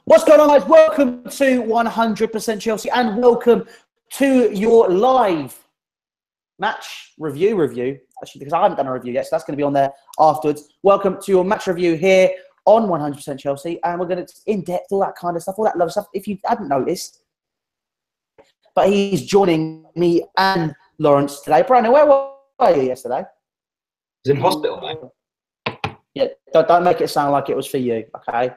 What's going on, guys? Welcome to 100% Chelsea and welcome to your live match review. Actually, because I haven't done a review yet, so that's going to be on there afterwards. Welcome to your match review here on 100% Chelsea, and we're going to in-depth, all that kind of stuff, all that love stuff, if you hadn't noticed. But he's joining me and Lawrence today. Brandon, where were you yesterday? I was in hospital, mate. Yeah, don't make it sound like it was for you, okay?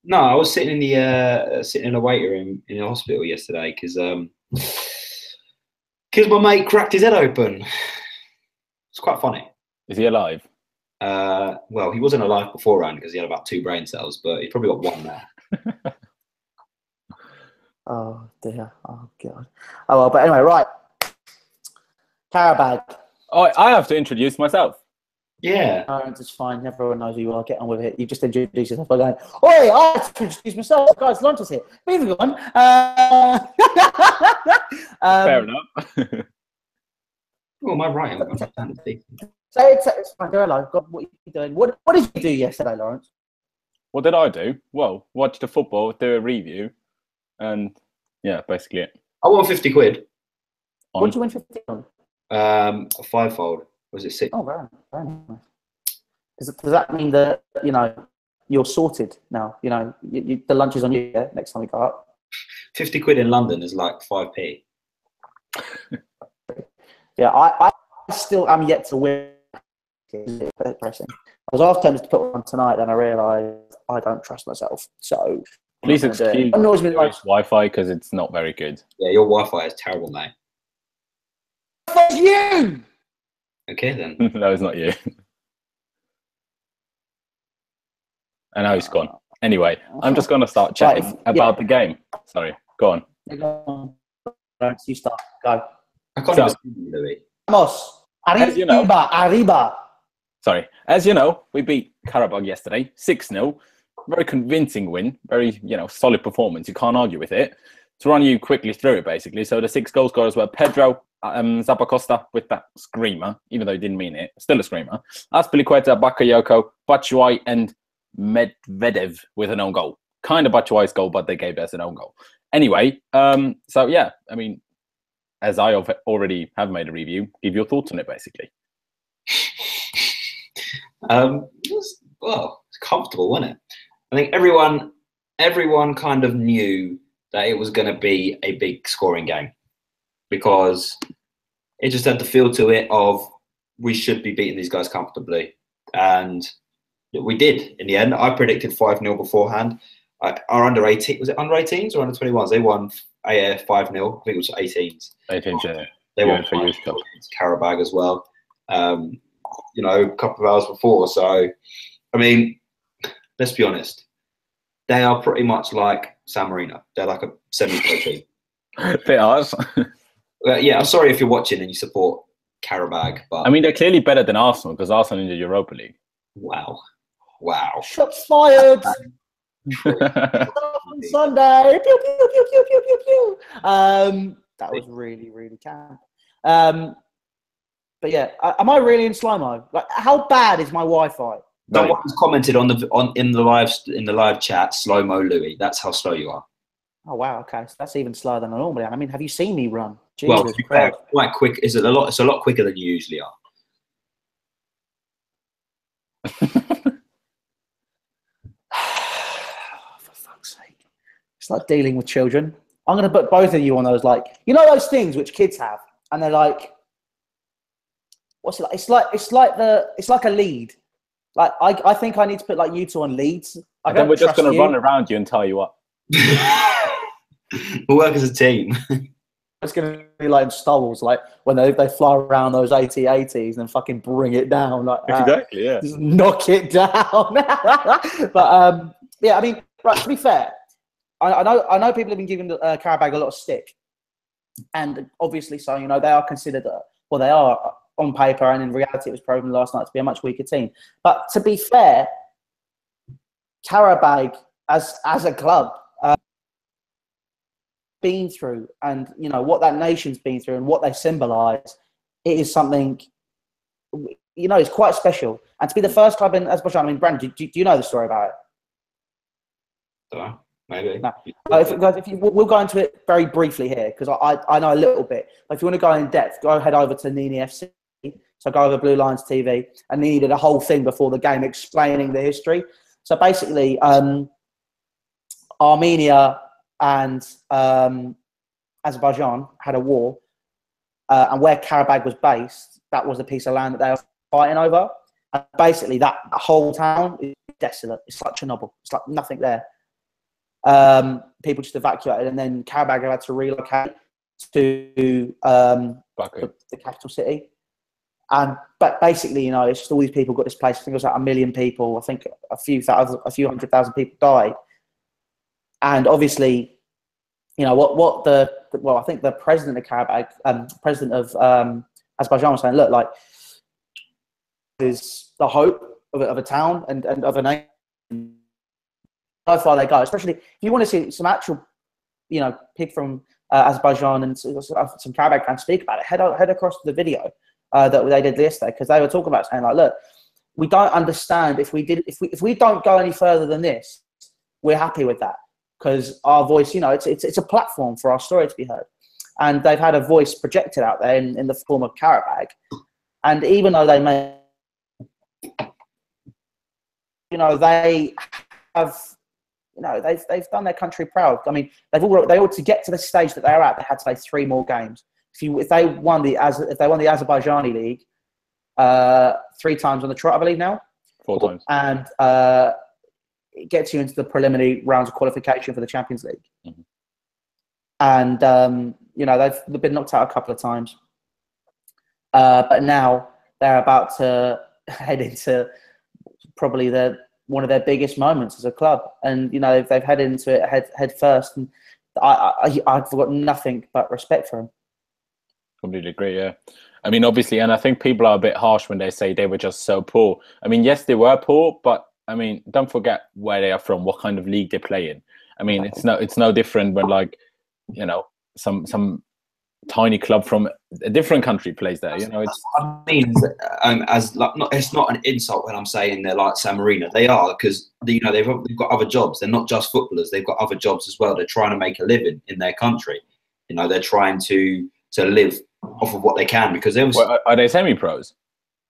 No, I was sitting in a waiting room in the hospital yesterday because my mate cracked his head open. It's quite funny. Is he alive? Well, he wasn't alive beforehand because he had about 2 brain cells, but he's probably got 1 now. Oh dear. Oh god. Oh well, but anyway, right. Qarabag. Oh, I have to introduce myself. Yeah. It's fine. Everyone knows who you are. Get on with it. You just introduce yourself by going, "Oi, I have to introduce myself." Guys, Lawrence is here. Moving on. Fair enough. Oh, am I right? So it's fine. Go hello. God, what are you doing? What did you do yesterday, Lawrence? What did I do? Well, watch the football, do a review, and yeah, basically it. I won 50 quid. What did you win 50 on? A 5-fold. Was it 6? Oh, very nice. Does that mean that, you know, you're sorted now? You know, the lunch is on you, yeah, next time we go up? 50 quid in London is like 5p. Yeah, I still am yet to win. It's depressing. I was half tempted to put one tonight, then I realised I don't trust myself. So please excuse Wi-Fi because it's not very good. Yeah, your Wi-Fi is terrible, mate. Fuck you! Okay then. No, it's not you. I know he's gone. Anyway, I'm just going to start chatting about the game. Sorry, go on. You start. Go. I can't even see you, Louis. Vamos. Arriba. Sorry. As you know, we beat Qarabag yesterday, 6-0. Very convincing win. Very, solid performance. You can't argue with it. To run you quickly through it, basically. So the 6 goal scorers were Pedro, Zappacosta with that screamer, even though he didn't mean it. Still a screamer. Azpilicueta, Bakayoko, Batshuayi, and Medvedev with an own goal. Kind of Batshuayi's goal, but they gave us an own goal. Anyway, so yeah, I mean, as I already have made a review, give your thoughts on it, basically. It's comfortable, wasn't it? I think everyone kind of knew that it was going to be a big scoring game because it just had the feel to it of we should be beating these guys comfortably. And we did in the end. I predicted 5-0 beforehand. Our under 18, was it under 18s or under 21s? They won 5-0. I think it was 18s. 18s, yeah. They won for youth cup. Qarabag as well. A couple of hours before. So, I mean, let's be honest. They are pretty much like San Marino. They're like a semi-pro team. They are. Yeah, I'm sorry if you're watching and you support Qarabag, but I mean, they're clearly better than Arsenal because Arsenal in the Europa League. Wow. Shots fired. On Sunday. Pew, pew, pew, pew, pew, pew, pew. That was really, really camp. But yeah, am I really in slow mo? Like, how bad is my Wi-Fi? Someone's commented in the live chat, slow mo Louis. That's how slow you are. Oh wow, okay, so that's even slower than I normally am. I mean, have you seen me run? Jesus, well, to be fair, quite quick. It's a lot quicker than you usually are. For fuck's sake, it's like dealing with children. I'm going to put both of you on those, like, those things which kids have, and they're like, what's it like? It's like a lead. Like I think I need to put like you two on leads. Then we're just going to run around you and tie you up. We'll work as a team. It's going to be like in Star Wars, like when they fly around those AT-ATs and fucking bring it down like that. Exactly, yeah. Just knock it down. But yeah, I mean, right. To be fair, I know people have been giving Qarabag a lot of stick, and obviously, so they are considered. They are on paper, and in reality, it was proven last night to be a much weaker team. But to be fair, Qarabag as a club. Been through, and what that nation's been through and what they symbolize, it is something it's quite special. And to be the first club in Azerbaijan, I mean, Brandon, do you know the story about it? maybe. No. We'll go into it very briefly here because I know a little bit. But if you want to go in depth, head over to Nini FC. So go over Blue Lions TV, and Nini did a whole thing before the game explaining the history. So basically, Armenia and Azerbaijan had a war, and where Qarabag was based, that was the piece of land that they were fighting over. And basically, that whole town is desolate. It's like Chernobyl. It's like nothing there. People just evacuated, and then Qarabag had to relocate to the capital city. But basically, it's just all these people got displaced. I think it was like 1 million people. I think a few 100,000 people died. And obviously, I think the president of Qarabag, president of Azerbaijan was saying, look, like, is the hope of a town and of a nation. How far they go, especially if you want to see some actual, people from Azerbaijan and some Qarabag fans speak about it. Head across to the video that they did yesterday, because they were talking about saying, like, look, we don't understand if we don't go any further than this, we're happy with that, because our voice, it's a platform for our story to be heard, and they've had a voice projected out there in the form of Qarabag, and even though they may, they have. They've done their country proud. I mean, they ought to get to the stage that they're at. They had to play 3 more games. If they won the Azerbaijani league 3 times on the trot, I believe now, 4 times, and it gets you into the preliminary rounds of qualification for the Champions League. Mm-hmm. And they've been knocked out a couple of times, but now they're about to head into probably one of their biggest moments as a club, and they've headed into it head first, and I've got nothing but respect for them. Completely agree, yeah. I mean, obviously, and I think people are a bit harsh when they say they were just so poor. I mean, yes, they were poor, but I mean, don't forget where they are from, what kind of league they play in. I mean, it's no different when, like, some tiny club from a different country plays there. It's. I mean, it's not an insult when I'm saying they're like San Marino. They are, because they've got other jobs. They're not just footballers. They've got other jobs as well. They're trying to make a living in their country. They're trying to live off of what they can, because are they semi-pros?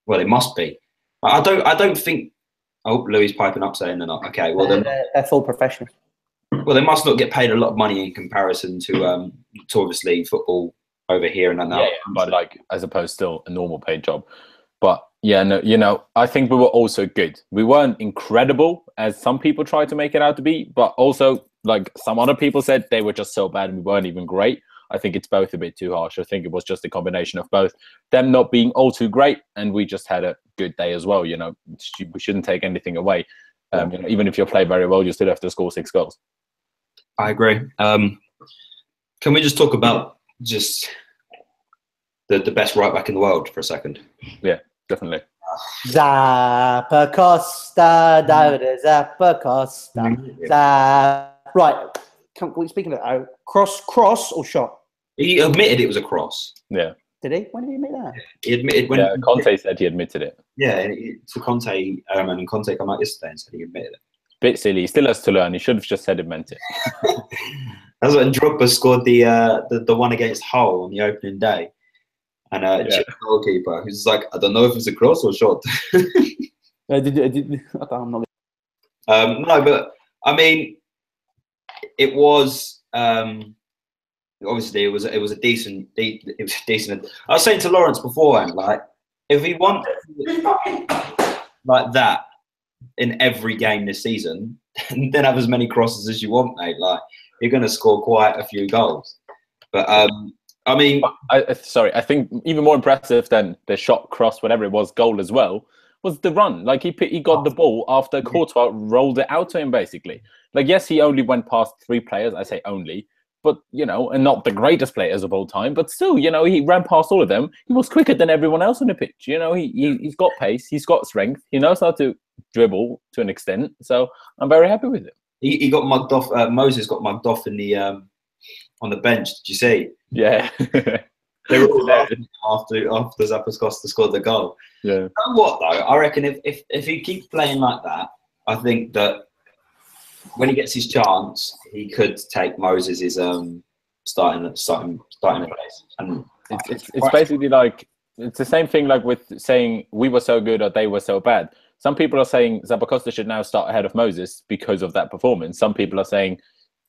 Well, they must be. I don't think. Oh, Louis piping up saying they're not. Okay, well they're full professionals. Well, they must not get paid a lot of money in comparison to obviously football over here and that. Yeah, but like, I suppose still a normal paid job. But yeah, no, I think we were also good. We weren't incredible as some people tried to make it out to be, but also, like, some other people said, they were just so bad and we weren't even great. I think it's both a bit too harsh. I think it was just a combination of both. Them not being all too great, and we just had a good day as well. We shouldn't take anything away. Even if you play very well, you still have to score 6 goals. I agree. Can we just talk about just the best right back in the world for a second? Yeah, definitely. Zappacosta, David Zappacosta. Right. Speaking of that, cross or shot? He admitted it was a cross. Yeah. Did he? When did he admit that? He admitted when. Yeah, Conte said he admitted it. Yeah, to Conte, and Conte came out yesterday and said he admitted it. Bit silly. He still has to learn. He should have just said it meant it. That's when Drogba scored the one against Hull on the opening day, and Chip goalkeeper who's like, I don't know if it's a cross or shot. I'm not. No, but I mean, it was obviously it was a decent. It was decent. I was saying to Lawrence beforehand, like, if we want like that in every game this season, then have as many crosses as you want, mate. Like, you're going to score quite a few goals. But I mean, I think even more impressive than the shot, cross, whatever it was, goal as well, was the run. Like, he got the ball after Courtois rolled it out to him, basically. Like, yes, he only went past 3 players. I say only, but and not the greatest players of all time. But still, he ran past all of them. He was quicker than everyone else on the pitch. He's got pace. He's got strength. He knows how to dribble to an extent. So I'm very happy with it. He got mugged off. Moses got mugged off in the on the bench. Did you see? Yeah. They were all laughing after Zappacosta scored the goal. Yeah. You know what though? I reckon if he keeps playing like that, I think that when he gets his chance, he could take Moses' starting place. And it's basically like, it's the same thing like with saying we were so good or they were so bad. Some people are saying Zappacosta should now start ahead of Moses because of that performance. Some people are saying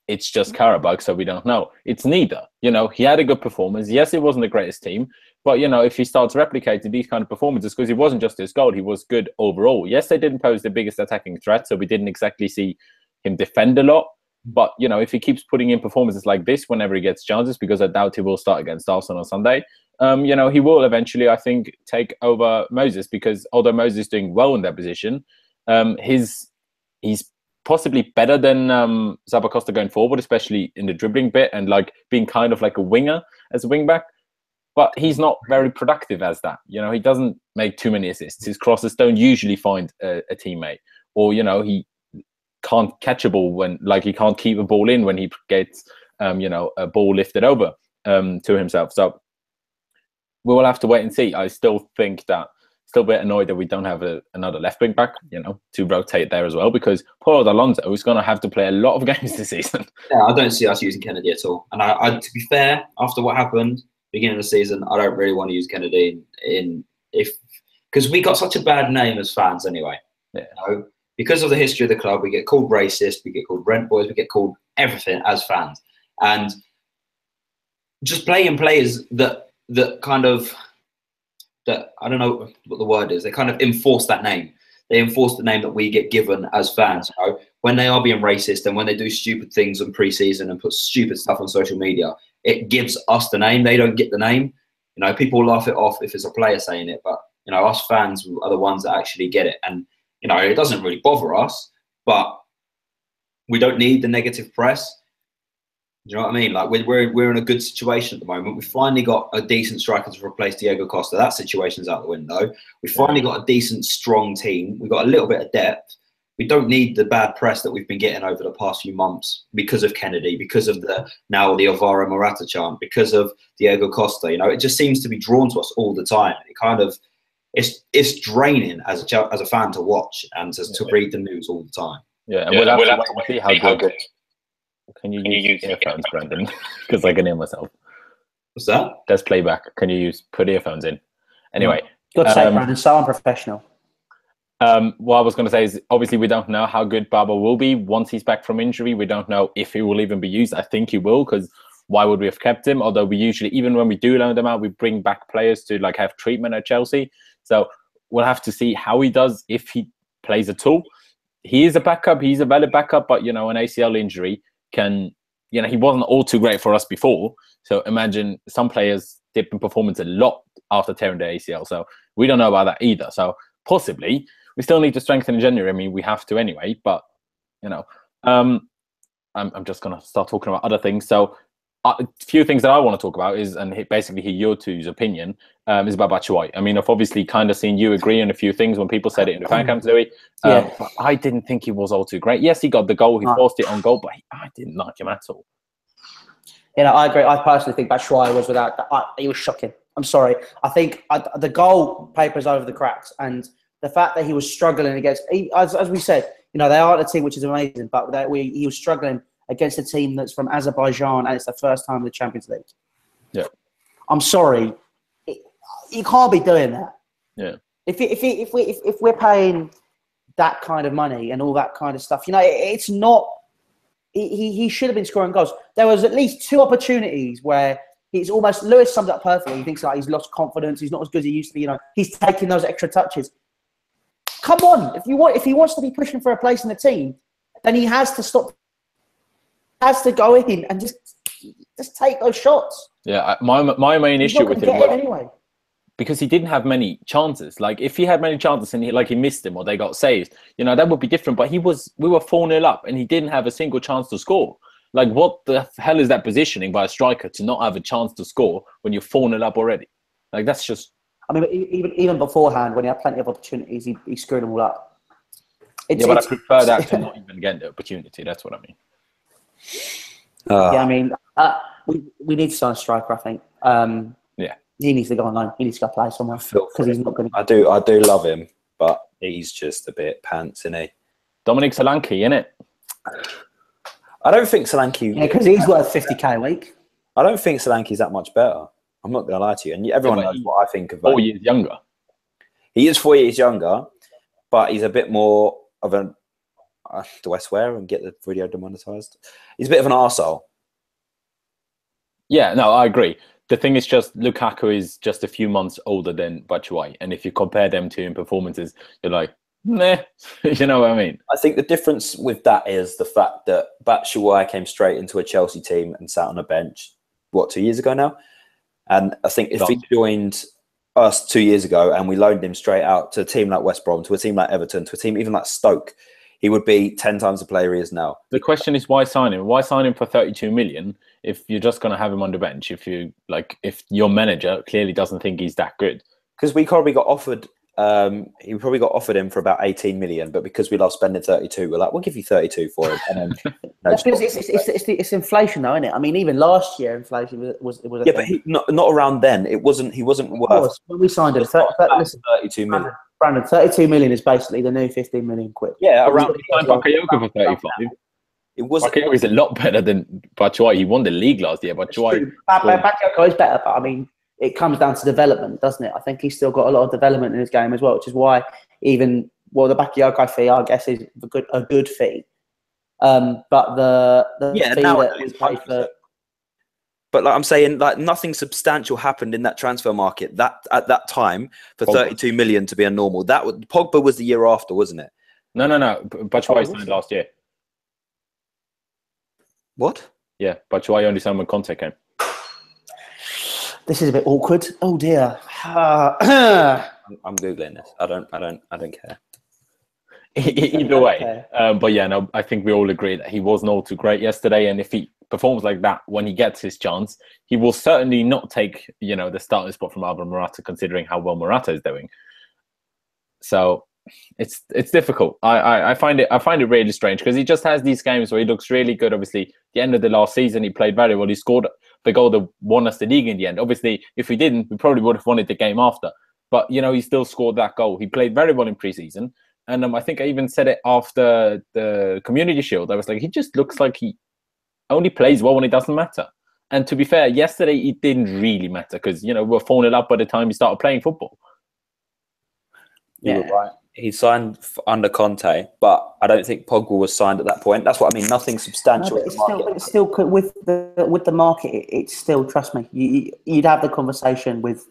it's just Qarabag, so we don't know. It's neither. You know, he had a good performance. Yes, it wasn't the greatest team, but, you know, if he starts replicating these kind of performances, because it wasn't just his goal, he was good overall. Yes, they didn't pose the biggest attacking threat, so we didn't exactly see him defend a lot. But, you know, if he keeps putting in performances like this whenever he gets chances, because I doubt he will start against Arsenal on Sunday, you know, he will eventually, I think, take over Moses, because although Moses is doing well in that position, he's possibly better than Zappacosta going forward, especially in the dribbling bit and like being kind of like a winger as a wing back. But he's not very productive as that. You know, he doesn't make too many assists. His crosses don't usually find a teammate, or, you know, he can't catch a ball when, like, he can't keep a ball in when he gets, you know, a ball lifted over to himself. So we will have to wait and see. I still think that, still a bit annoyed that we don't have another left wing back, you know, to rotate there as well, because Paul Alonso is going to have to play a lot of games this season. Yeah, I don't see us using Kennedy at all. And I to be fair, after what happened beginning of the season, I don't really want to use Kennedy because we got such a bad name as fans anyway. Yeah. You know? Because of the history of the club, we get called racist, we get called rent boys, we get called everything as fans. And just playing players that kind of, that, I don't know what the word is, they kind of enforce that name. They enforce the name that we get given as fans. You know? When they are being racist and when they do stupid things in pre-season and put stupid stuff on social media, it gives us the name. They don't get the name. You know, people laugh it off if it's a player saying it, but, you know, us fans are the ones that actually get it. And, you know, it doesn't really bother us, but we don't need the negative press. Do you know what I mean? Like, we're in a good situation at the moment. We finally got a decent striker to replace Diego Costa. That situation's out the window. We finally got a decent, strong team. We've got a little bit of depth. We don't need the bad press that we've been getting over the past few months because of Kennedy, because of the Alvaro Morata chant, because of Diego Costa. You know, it just seems to be drawn to us all the time. It kind of, it's draining as a fan to watch and to read the news all the time. Yeah, and we'll have to wait and see how good. Can you use earphones, Brendan? Because I can hear myself. What's that? There's playback. Can you put earphones in? Anyway. Good sake, Brandon. So unprofessional. What I was going to say is, obviously, we don't know how good Baba will be once he's back from injury. We don't know if he will even be used. I think he will, because why would we have kept him? Although we usually, even when we do loan them out, we bring back players to like have treatment at Chelsea. So we'll have to see how he does if he plays at all. He is a backup. He's a valid backup, but, you know, an ACL injury can, you know, he wasn't all too great for us before. So imagine some players dip in performance a lot after tearing their ACL. So we don't know about that either. So possibly we still need to strengthen in January. I mean, we have to anyway, but, you know, I'm just going to start talking about other things. So a few things that I want to talk about is, and basically hear your two's opinion, is about Batshuayi. I mean, I've obviously kind of seen you agree on a few things when people said it in the fan camps, Louis. But I didn't think he was all too great. Yes, he got the goal. He forced it on goal, but I didn't like him at all. You know, I agree. I personally think Batshuayi was he was shocking. I'm sorry. I think the goal papers over the cracks, and the fact that he was struggling against, as we said, you know, they aren't a team which is amazing, but he was struggling against a team that's from Azerbaijan and it's the first time in the Champions League. Yeah. I'm sorry. You can't be doing that. Yeah. If we're paying that kind of money and all that kind of stuff, you know, it's not. He should have been scoring goals. There was at least two opportunities where he's almost, Lewis summed it up perfectly. He thinks like he's lost confidence. He's not as good as he used to be. You know, he's taking those extra touches. Come on, if he wants to be pushing for a place in the team, then he has to stop. Has to go in and just take those shots. Yeah, my main issue with him was anyway, because he didn't have many chances. Like, if he had many chances and he missed them or they got saved, you know, that would be different. But we were 4-0 up and he didn't have a single chance to score. Like, what the hell is that positioning by a striker to not have a chance to score when you're 4-0 up already? Like, that's just. I mean, even beforehand, when he had plenty of opportunities, he screwed them all up. But I prefer that to not even get the opportunity. That's what I mean. Yeah, I mean, we need to sign a striker, I think. Yeah. He needs to go on loan. He needs to go play somewhere because he's not going to. I do love him, but he's just a bit pants, isn't he? Dominic Solanke, innit? I don't think Solanke. Yeah, because he's worth 50k a week. I don't think Solanke's that much better. I'm not going to lie to you, and everyone knows what I think of. 4 years younger. He is 4 years younger, but he's a bit more of an. Do I swear and get the video demonetized? He's a bit of an arsehole. Yeah, no, I agree. The thing is just Lukaku is just a few months older than Batshuayi. And if you compare them two in performances, you're like, meh. You know what I mean? I think the difference with that is the fact that Batshuayi came straight into a Chelsea team and sat on a bench, 2 years ago now? And I think if he joined us 2 years ago and we loaned him straight out to a team like West Brom, to a team like Everton, to a team even like Stoke, he would be 10 times the player he is now. The question is, why sign him? Why sign him for 32 million if you're just going to have him on the bench? If your manager clearly doesn't think he's that good? Because we probably got offered, he probably got offered him for about 18 million, but because we love spending 32, we're like, we'll give you 32 for him. And then, it's inflation, though, isn't it? I mean, even last year, inflation was yeah, but not around then. He wasn't worth. When we signed him, 32 million. Brandon, 32 million is basically the new 15 million quid. Yeah, around. Bakayoko for 35. It wasn't. Bakayoko is a lot better than Batshuayi. He won the league last year. Bakayoko is better, but I mean, it comes down to development, doesn't it? I think he's still got a lot of development in his game as well, which is why the Bakayoko fee, I guess, is a good fee. But the fee that we paid for. But like I'm saying, like nothing substantial happened in that transfer market at that time for 32 million to be a normal. Pogba was the year after, wasn't it? No. Batshuayi signed last year. What? Yeah, Batshuayi only signed when Conte came. This is a bit awkward. Oh dear. I'm googling this. I don't care. Either way, but yeah, no, I think we all agree that he wasn't all too great yesterday, and if he performs like that when he gets his chance, he will certainly not take the starting spot from Alvaro Morata, considering how well Morata is doing. So it's difficult. I find it really strange because he just has these games where he looks really good. Obviously, at the end of the last season, he played very well. He scored the goal that won us the league in the end. Obviously, if we didn't, we probably would have won it the game after. But he still scored that goal. He played very well in pre-season. And I think I even said it after the Community Shield. I was like, he just looks like he only plays well when it doesn't matter. And to be fair, yesterday it didn't really matter because, we were 4-0 up by the time he started playing football. You were right. He signed under Conte, but I don't think Pogba was signed at that point. That's what I mean. Nothing substantial. No, it's still with the market. It's still, trust me, you'd have the conversation with,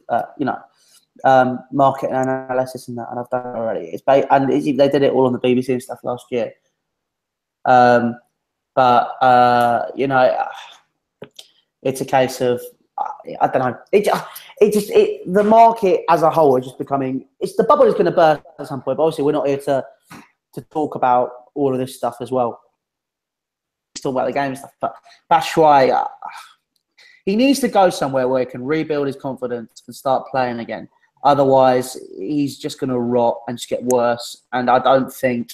market analysis and that, and I've done it already. They did it all on the BBC and stuff last year. It's a case of I don't know. The market as a whole is just becoming. The bubble is going to burst at some point. But obviously, we're not here to talk about all of this stuff as well. Talk about the game and stuff, but that's why he needs to go somewhere where he can rebuild his confidence and start playing again. Otherwise, he's just going to rot and just get worse. And I don't think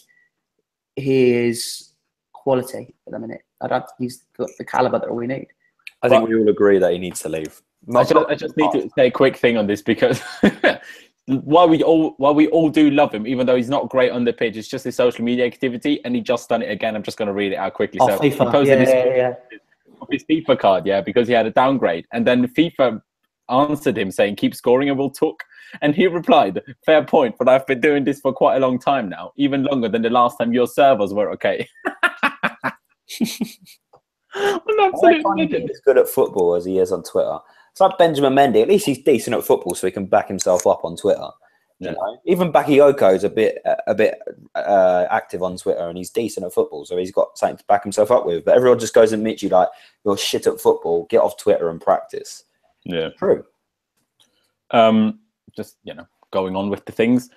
he is quality at the minute. I don't think he's got the caliber that we need. I think we all agree that he needs to leave. I just need to say a quick thing on this because while we all do love him, even though he's not great on the pitch, it's just his social media activity, and he just done it again. I'm just going to read it out quickly. So FIFA. He posted his FIFA card, because he had a downgrade, and then FIFA answered him saying, "Keep scoring and we'll talk." And he replied, "Fair point, but I've been doing this for quite a long time now, even longer than the last time your servers were okay." He's good at football as he is on Twitter. It's like Benjamin Mendy. At least he's decent at football, so he can back himself up on Twitter. You know? Even Bakayoko is a bit active on Twitter, and he's decent at football, so he's got something to back himself up with. But everyone just goes and meets you like, "You're shit at football. Get off Twitter and practice." Yeah, true. Just going on with the things.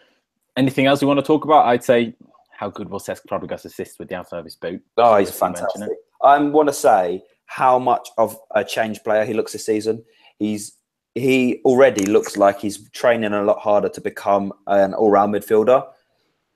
Anything else you want to talk about? I'd say, how good was Cesc Fàbregas' assist with the outside of his boot? Oh, he's fantastic. I want to say how much of a changed player he looks this season. He already looks like he's training a lot harder to become an all-round midfielder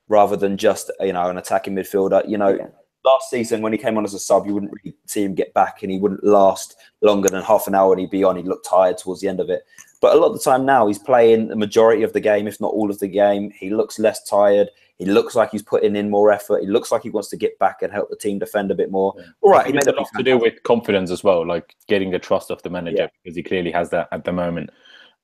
rather than just an attacking midfielder. Last season when he came on as a sub, you wouldn't really see him get back, and he wouldn't last longer than half an hour and he'd be on. He'd look tired towards the end of it. But a lot of the time now, he's playing the majority of the game, if not all of the game. He looks less tired. He looks like he's putting in more effort. He looks like he wants to get back and help the team defend a bit more. Yeah. All right, he made a lot to do with confidence as well, like getting the trust of the manager, because he clearly has that at the moment.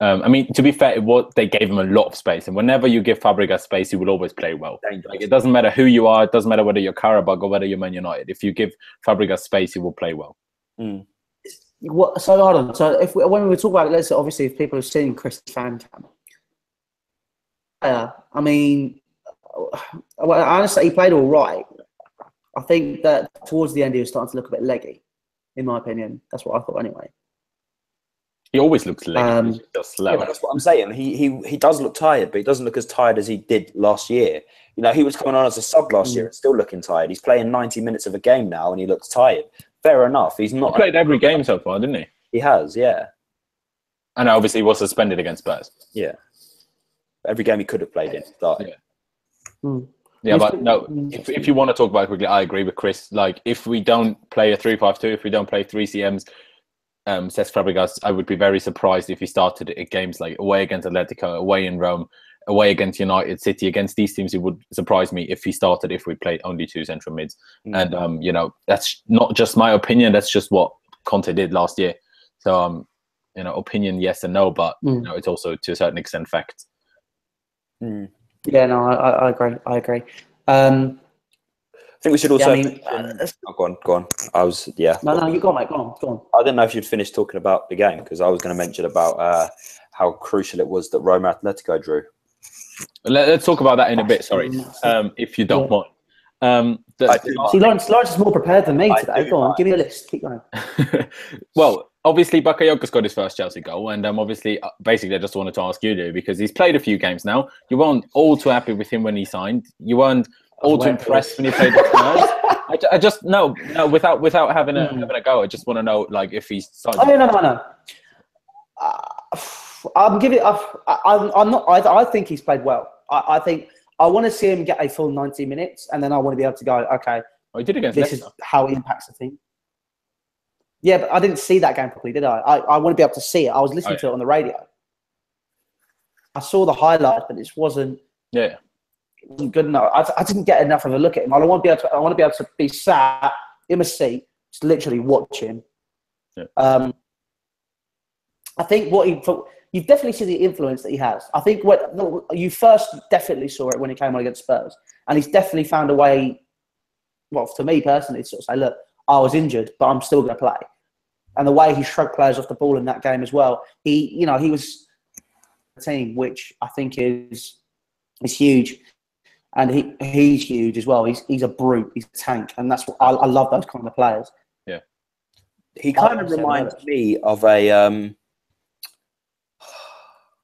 I mean, to be fair, they gave him a lot of space, and whenever you give Fàbregas space, he will always play well. Like, it doesn't matter who you are, it doesn't matter whether you're Qarabag or whether you're Man United. If you give Fàbregas space, he will play well. So hold on. So when we talk about it, let's say, obviously, if people have seen Chris' fan cam, I mean, honestly, he played all right. I think that towards the end, he was starting to look a bit leggy, in my opinion. That's what I thought, anyway. He always looks leggy. He's just slow. Yeah, but that's what I'm saying. He does look tired, but he doesn't look as tired as he did last year. You know, he was coming on as a sub last year and still looking tired. He's playing 90 minutes of a game now, and he looks tired. Fair enough. He's not. He played every game so far, didn't he? He has, yeah. And obviously he was suspended against Spurs. Yeah. Every game he could have played in. Started. Yeah. Yeah, but no, if you want to talk about it quickly, I agree with Chris. Like, if we don't play a 3-5-2, if we don't play 3 CMs, Cesc Fàbregas, I would be very surprised if he started at games like away against Atletico, away in Rome, away against United, City. Against these teams, it would surprise me if he started if we played only 2 central mids. And, you know, that's not just my opinion. That's just what Conte did last year. So, you know, opinion, yes and no, but, you know, it's also to a certain extent fact. Yeah, no, I agree. I agree. I think we should also. Go on. No, you go on, mate. Go on. I didn't know if you'd finished talking about the game, because I was going to mention about how crucial it was that Roma Atletico drew. Let's talk about that in a bit. Sorry, if you don't mind. See, Lawrence is more prepared than me today. Go on, give me a list. Keep going. Well, obviously, Bakayoko scored his first Chelsea goal, and obviously, basically, I just wanted to ask you, Lou, because he's played a few games now. You weren't all too happy with him when he signed. You weren't all too impressed when he played the Spurs. I just no, without having a go. I just want to know, like, if he's. No. I'm giving. I'm not. I think he's played well. I think I want to see him get a full 90 minutes, and then I want to be able to go, okay. Well, he did against this Leicester. Is how he impacts the team. Yeah, but I didn't see that game properly, did I? I want to be able to see it. I was listening to it on the radio. I saw the highlights, but it wasn't. Yeah. It wasn't good enough. I didn't get enough of a look at him. I want to be able to be sat in a seat, just literally watch him. Yeah. I think you've definitely seen the influence that he has. I think you first definitely saw it when he came on against Spurs, and he's definitely found a way. Well, to me personally, to sort of say, look, I was injured, but I'm still going to play. And the way he shrugged players off the ball in that game as well, he was a team, which I think is huge, and he's huge as well. He's a brute, he's a tank, and that's what I love, those kind of players. Yeah, he kind of reminds me of a.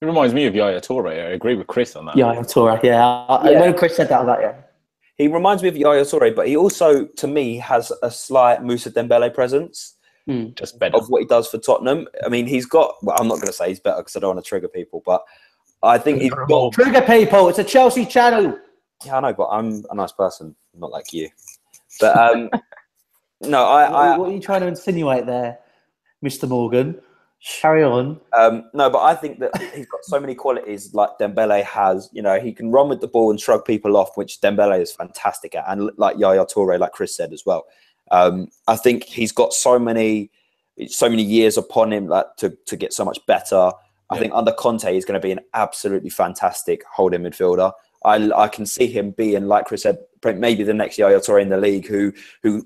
It reminds me of Yaya Toure. I agree with Chris on that. Yaya Toure, yeah. When Chris said that, He reminds me of Yaya Toure, but he also, to me, has a slight Moussa Dembele presence. Just better. Of what he does for Tottenham. I mean, he's got. Well, I'm not going to say he's better because I don't want to trigger people, but I think he's got. Trigger people. It's a Chelsea channel. Yeah, I know, but I'm a nice person, not like you. But no, what are you trying to insinuate there, Mr. Morgan? Carry on. No, but I think that he's got so many qualities like Dembele has. You know, he can run with the ball and shrug people off, which Dembele is fantastic at, and like Yaya Toure, like Chris said as well. I think he's got so many years upon him, like to get so much better. I think under Conte, he's going to be an absolutely fantastic holding midfielder. I can see him being, like Chris said, maybe the next Yaya Toure in the league who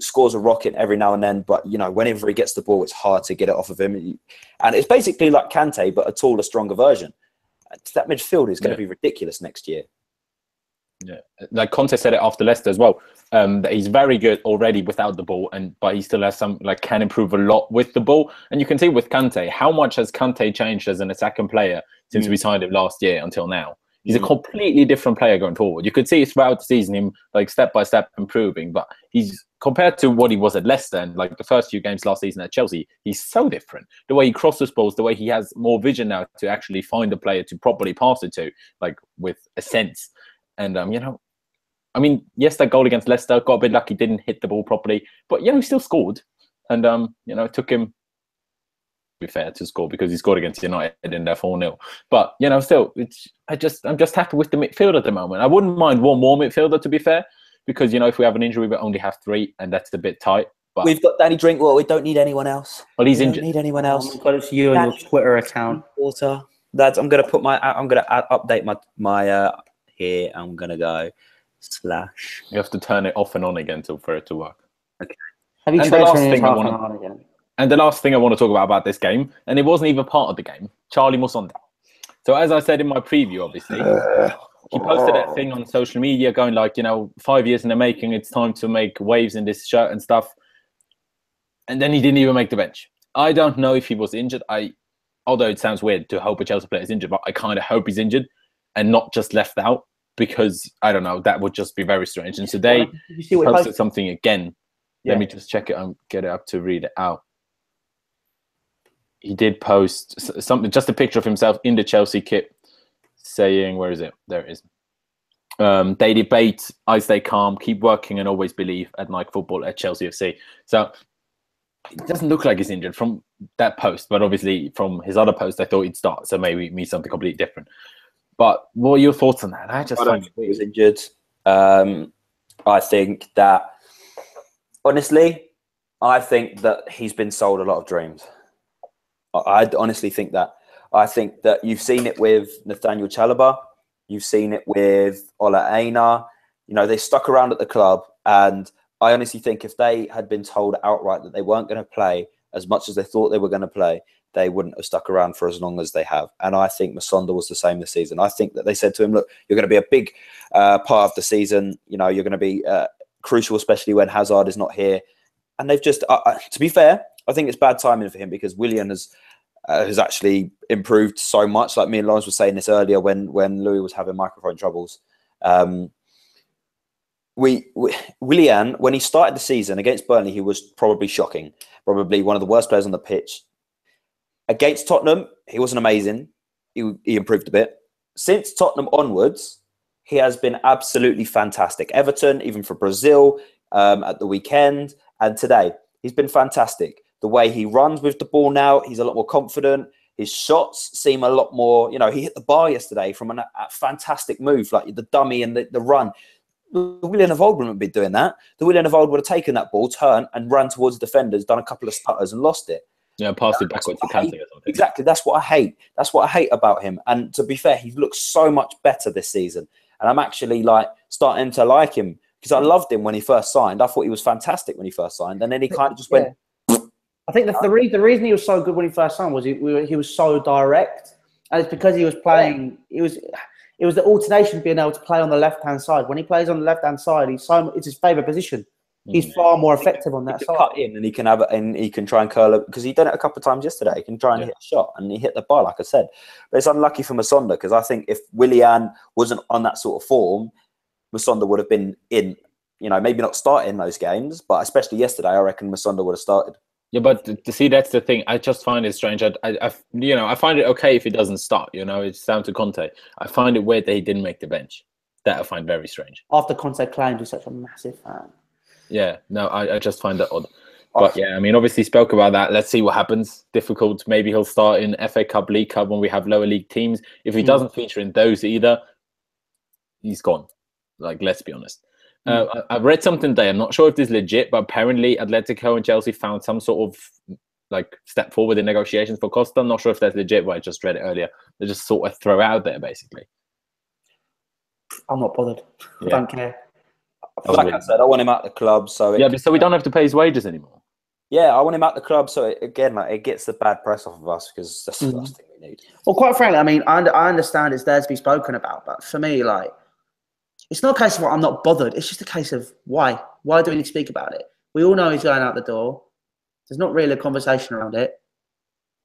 scores a rocket every now and then. But, you know, whenever he gets the ball, it's hard to get it off of him. And it's basically like Kante, but a taller, stronger version. That midfield is going to be ridiculous next year. Yeah, like Conte said it after Leicester as well. That he's very good already without the ball, but he still has can improve a lot with the ball. And you can see with Kante, how much has Kante changed as an attacking player since we signed him last year until now? He's a completely different player going forward. You could see throughout the season him step by step improving, but he's compared to what he was at Leicester and the first few games last season at Chelsea, he's so different. The way he crosses balls, the way he has more vision now to actually find a player to properly pass it to, with a sense. And yes, that goal against Leicester got a bit lucky, didn't hit the ball properly, but he still scored. And it took him be fair, to score because he scored against United in their 4-0. But still, I'm just happy with the midfield at the moment. I wouldn't mind one more midfielder, to be fair, because if we have an injury, we only have 3, and that's a bit tight. But we've got Danny Drinkwater. We don't need anyone else. Well, he's injured. Don't need anyone else. Got it to you on your Twitter account. Water. Lads, I'm gonna update my here. I'm gonna go / You have to turn it off and on again for it to work. Okay. Have you tried turning it off and on again? And the last thing I want to talk about this game, and it wasn't even part of the game, Charlie Musonda. So as I said in my preview, obviously, he posted that thing on social media going like, 5 years in the making, it's time to make waves in this shirt and stuff. And then he didn't even make the bench. I don't know if he was injured. Although it sounds weird to hope a Chelsea player is injured, but I kind of hope he's injured and not just left out because, I don't know, that would just be very strange. And today, he posted something again. Yeah. Let me just check it and get it up to read it out. He did post something, just a picture of himself in the Chelsea kit saying, where is it? There it is. They debate, I stay calm, keep working and always believe at Nike Football at Chelsea FC. So it doesn't look like he's injured from that post, but obviously from his other post, I thought he'd start. So maybe it means something completely different. But what are your thoughts on that? I don't think he was injured. I think that, honestly, he's been sold a lot of dreams. I honestly think that. I think that you've seen it with Nathaniel Chalobah. You've seen it with Ola Aina. They stuck around at the club. And I honestly think if they had been told outright that they weren't going to play as much as they thought they were going to play, they wouldn't have stuck around for as long as they have. And I think Musonda was the same this season. I think that they said to him, look, you're going to be a big part of the season. You're going to be crucial, especially when Hazard is not here. And they've just, to be fair, I think it's bad timing for him because Willian has actually improved so much. Like me and Lawrence were saying this earlier when Louis was having microphone troubles. Willian, when he started the season against Burnley, he was probably shocking. Probably one of the worst players on the pitch. Against Tottenham, he wasn't amazing. He improved a bit. Since Tottenham onwards, he has been absolutely fantastic. Everton, even for Brazil, at the weekend, and today, he's been fantastic. The way he runs with the ball now, he's a lot more confident. His shots seem a lot more, he hit the bar yesterday from a fantastic move, like the dummy and the run. The Willian of old wouldn't be doing that. The Willian of old would have taken that ball, turned and ran towards defenders, done a couple of stutters and lost it. Yeah, passed it backwards to Kante or something. Exactly. That's what I hate. That's what I hate about him. And to be fair, he looks so much better this season. And I'm actually starting to like him because I loved him when he first signed. I thought he was fantastic when he first signed. And then he kind of just went. I think the reason he was so good when he first signed was he was so direct. And it's because he was playing. It was the alternation being able to play on the left-hand side. When he plays on the left-hand side, it's his favourite position. He's far more effective on that side. Cut in and he can have it, and he can try and curl it because he done it a couple of times yesterday. He can try and hit a shot, and he hit the bar, like I said. But it's unlucky for Musonda because I think if Willian wasn't on that sort of form, Musonda would have been in. Maybe not starting those games, but especially yesterday, I reckon Musonda would have started. Yeah, but to see, that's the thing. I just find it strange. I find it okay if he doesn't start. It's down to Conte. I find it weird that he didn't make the bench. That I find very strange. After Conte claimed he's such a massive fan. Yeah, no, I just find that odd. But yeah, obviously spoke about that. Let's see what happens. Difficult. Maybe he'll start in FA Cup, League Cup when we have lower league teams. If he doesn't feature in those either, he's gone. Let's be honest. I've read something today. I'm not sure if this is legit, but apparently Atletico and Chelsea found some sort of step forward in negotiations for Costa. I'm not sure if that's legit, but I just read it earlier. They just sort of throw it out there, basically. I'm not bothered. Yeah. I don't care. Like I said, I want him at the club. So we don't have to pay his wages anymore. Yeah, I want him at the club. So it gets the bad press off of us because that's the last thing we need. Well, quite frankly, I understand it's there to be spoken about, but for me, it's not a case of I'm not bothered. It's just a case of why. Why do we need to speak about it? We all know he's going out the door. There's not really a conversation around it.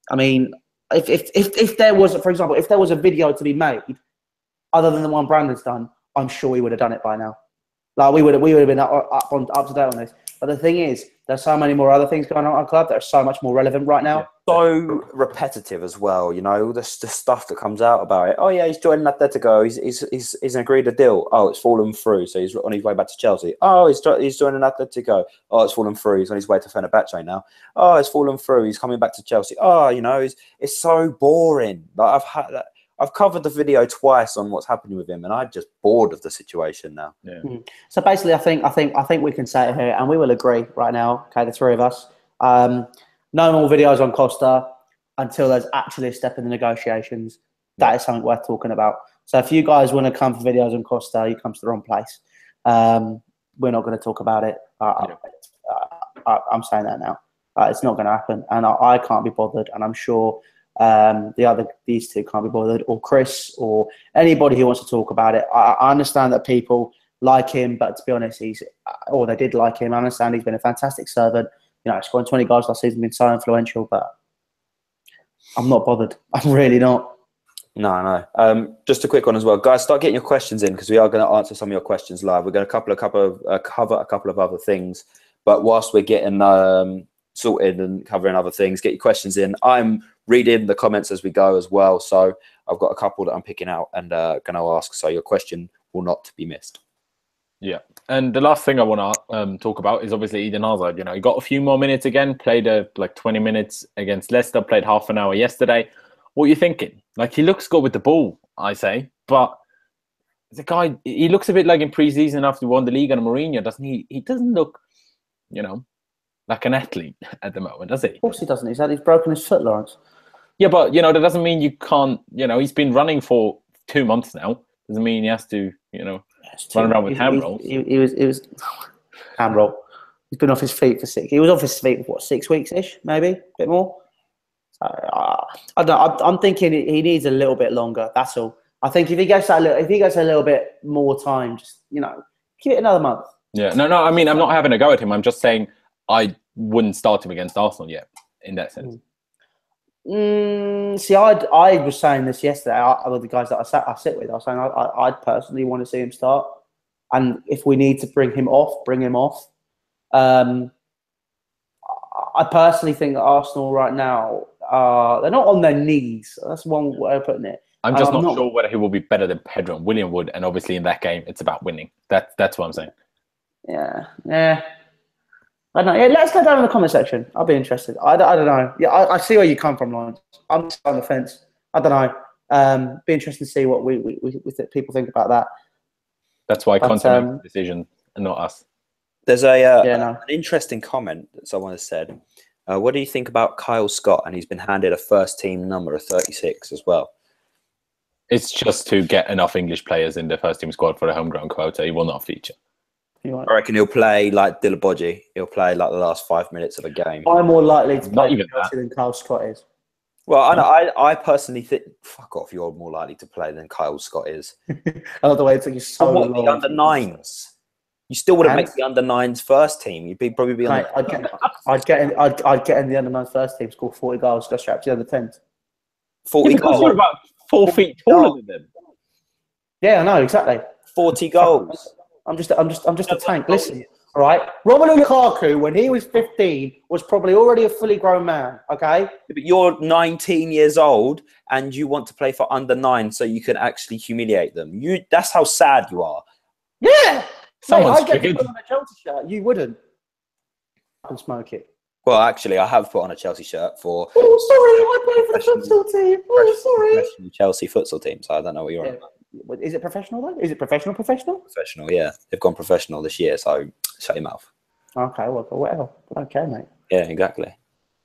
If there was, for example, if there was a video to be made other than the one Brandon's done, I'm sure he would have done it by now. We would have been up to date on this. But the thing is, there's so many more other things going on at our club that are so much more relevant right now. Yeah. So repetitive as well, you know, the stuff that comes out about it. Oh yeah, he's joining Atletico. He's agreed a deal. Oh, it's fallen through. So he's on his way back to Chelsea. Oh, he's joining Atletico. Oh, it's fallen through. He's on his way to Fenerbahce now. Oh, it's fallen through. He's coming back to Chelsea. Oh, you know, it's so boring. Like I've covered the video twice on what's happening with him, and I'm just bored of the situation now. Yeah. So basically, I think we can say it here, and we will agree right now. Okay, the three of us. No more videos on Costa until there's actually a step in the negotiations. That is something worth talking about. So if you guys want to come for videos on Costa, you come to the wrong place. We're not going to talk about it. I'm saying that now. It's not going to happen, and I can't be bothered, and I'm sure these two can't be bothered, or Chris, or anybody who wants to talk about it. I understand that people like him, but to be honest, they did like him. I understand he's been a fantastic servant. You know, scoring 20 goals last season, been so influential, but I'm not bothered. I'm really not. No. Just a quick one as well, guys. Start getting your questions in, because we are going to answer some of your questions live. We're going to cover a couple of other things, but whilst we're getting sorted and covering other things, get your questions in. I'm reading the comments as we go as well, so I've got a couple that I'm picking out and going to ask, so your question will not be missed. Yeah, and the last thing I want to talk about is obviously Eden Hazard. You know, he got a few more minutes again, played like 20 minutes against Leicester, played half an hour yesterday. What are you thinking? Like, he looks good with the ball, I say, but the guy, he looks a bit like in pre-season after he won the league and Mourinho, doesn't he? He doesn't look, you know, like an athlete at the moment, does he? Of course he doesn't. He's broken his foot, Lawrence. Yeah, but, you know, that doesn't mean you can't, you know, he's been running for 2 months now. Doesn't mean he has to, you know, run around with ham rolls. He was ham roll. He's been off his feet for 6. He was off his feet for 6 weeks-ish, maybe a bit more. So, I don't know. I'm thinking he needs a little bit longer. That's all. I think if he gets a little bit more time, just, you know, give it another month. Yeah, no. I mean, I'm not having a go at him. I'm just saying I wouldn't start him against Arsenal yet. In that sense. See, I was saying this yesterday. With the guys that I sit with, I was saying I'd personally want to see him start, and if we need to bring him off, bring him off. I personally think that Arsenal right now they're not on their knees. That's one way of putting it. I'm just not sure whether he will be better than Pedro and William would, and obviously in that game, it's about winning. That's what I'm saying. Yeah. I don't know. Yeah, let's go down in the comment section. I'll be interested. I don't know. Yeah, I see where you come from, Lawrence. I'm just on the fence. I don't know. Be interested to see what we people think about that. That's why Conte makes the decision and not us. There's an interesting comment that someone has said. What do you think about Kyle Scott? And he's been handed a first team number of 36 as well. It's just to get enough English players in the first team squad for the homegrown quota. He will not feature. I reckon he'll play like Dillaboji. He'll play like the last 5 minutes of a game. I'm more likely to play even Chelsea than Kyle Scott is. Well, I personally think, fuck off, you're more likely to play than Kyle Scott is. I love the way it took you so long. The under nines. You still wouldn't make the under nines first team. You'd probably be on. I'd get in the under nines first team, score 40 goals, go straight up to the under 10s. 40 goals. You're about 4 feet taller than them. Yeah, I know exactly. 40 goals. I'm just a tank. Listen, all right. Romelu Lukaku, when he was 15, was probably already a fully grown man. Okay. But you're 19 years old and you want to play for under 9 so you can actually humiliate them. That's how sad you are. Yeah. Someone's I'd get to put on a Chelsea shirt. You wouldn't. I can smoke it. Well, actually, I have put on a Chelsea shirt for. Oh, sorry, I play for the futsal team. Oh, sorry. Professional Chelsea futsal team, so I don't know what you're on about. Is it professional though? Is it professional? Professional, yeah. They've gone professional this year, so shut your mouth. Okay, well, whatever. Okay, mate. Yeah, exactly.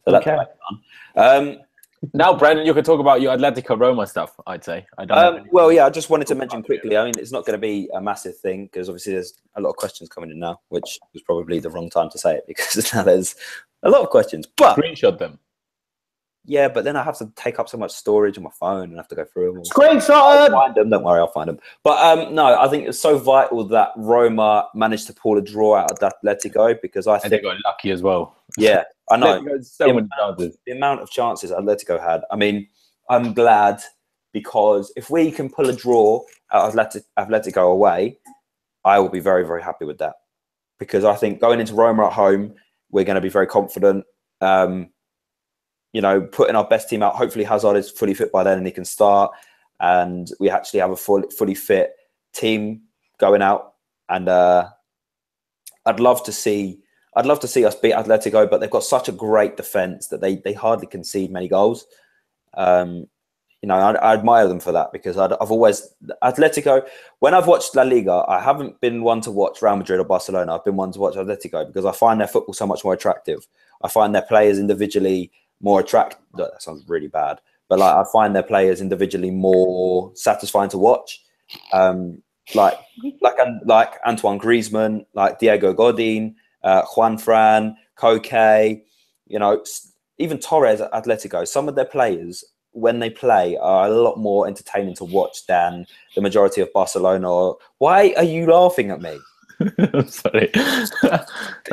So okay. That's now, Brandon, you can talk about your Atletico Roma stuff, I'd say. Well, yeah, I just wanted to mention quickly. I mean, it's not going to be a massive thing because obviously there's a lot of questions coming in now, which was probably the wrong time to say it because now there's a lot of questions. But screenshot them. Yeah, but then I have to take up so much storage on my phone and have to go through them. Screenshot I'll find them. Don't worry, I'll find them. But no, I think it's so vital that Roma managed to pull a draw out of Atletico because I think they got lucky as well. Yeah, I know. The amount of chances Atletico had. I mean, I'm glad because if we can pull a draw out of Atletico away, I will be very, very happy with that. because I think going into Roma at home, we're going to be very confident. You know, putting our best team out. Hopefully Hazard is fully fit by then and he can start. And we actually have a fully fit team going out. And I'd love to see us beat Atletico, but they've got such a great defense that they hardly concede many goals. You know, I admire them for that, because I've always Atletico. When I've watched La Liga, I haven't been one to watch Real Madrid or Barcelona. I've been one to watch Atletico because I find their football so much more attractive. I find their players individually more attractive. That sounds really bad, but like I find their players individually more satisfying to watch. Like Antoine Griezmann, like Diego Godin, Juan Fran, Koke, you know, even Torres at Atletico. Some of their players, when they play, are a lot more entertaining to watch than the majority of Barcelona. Why are you laughing at me? I'm sorry. You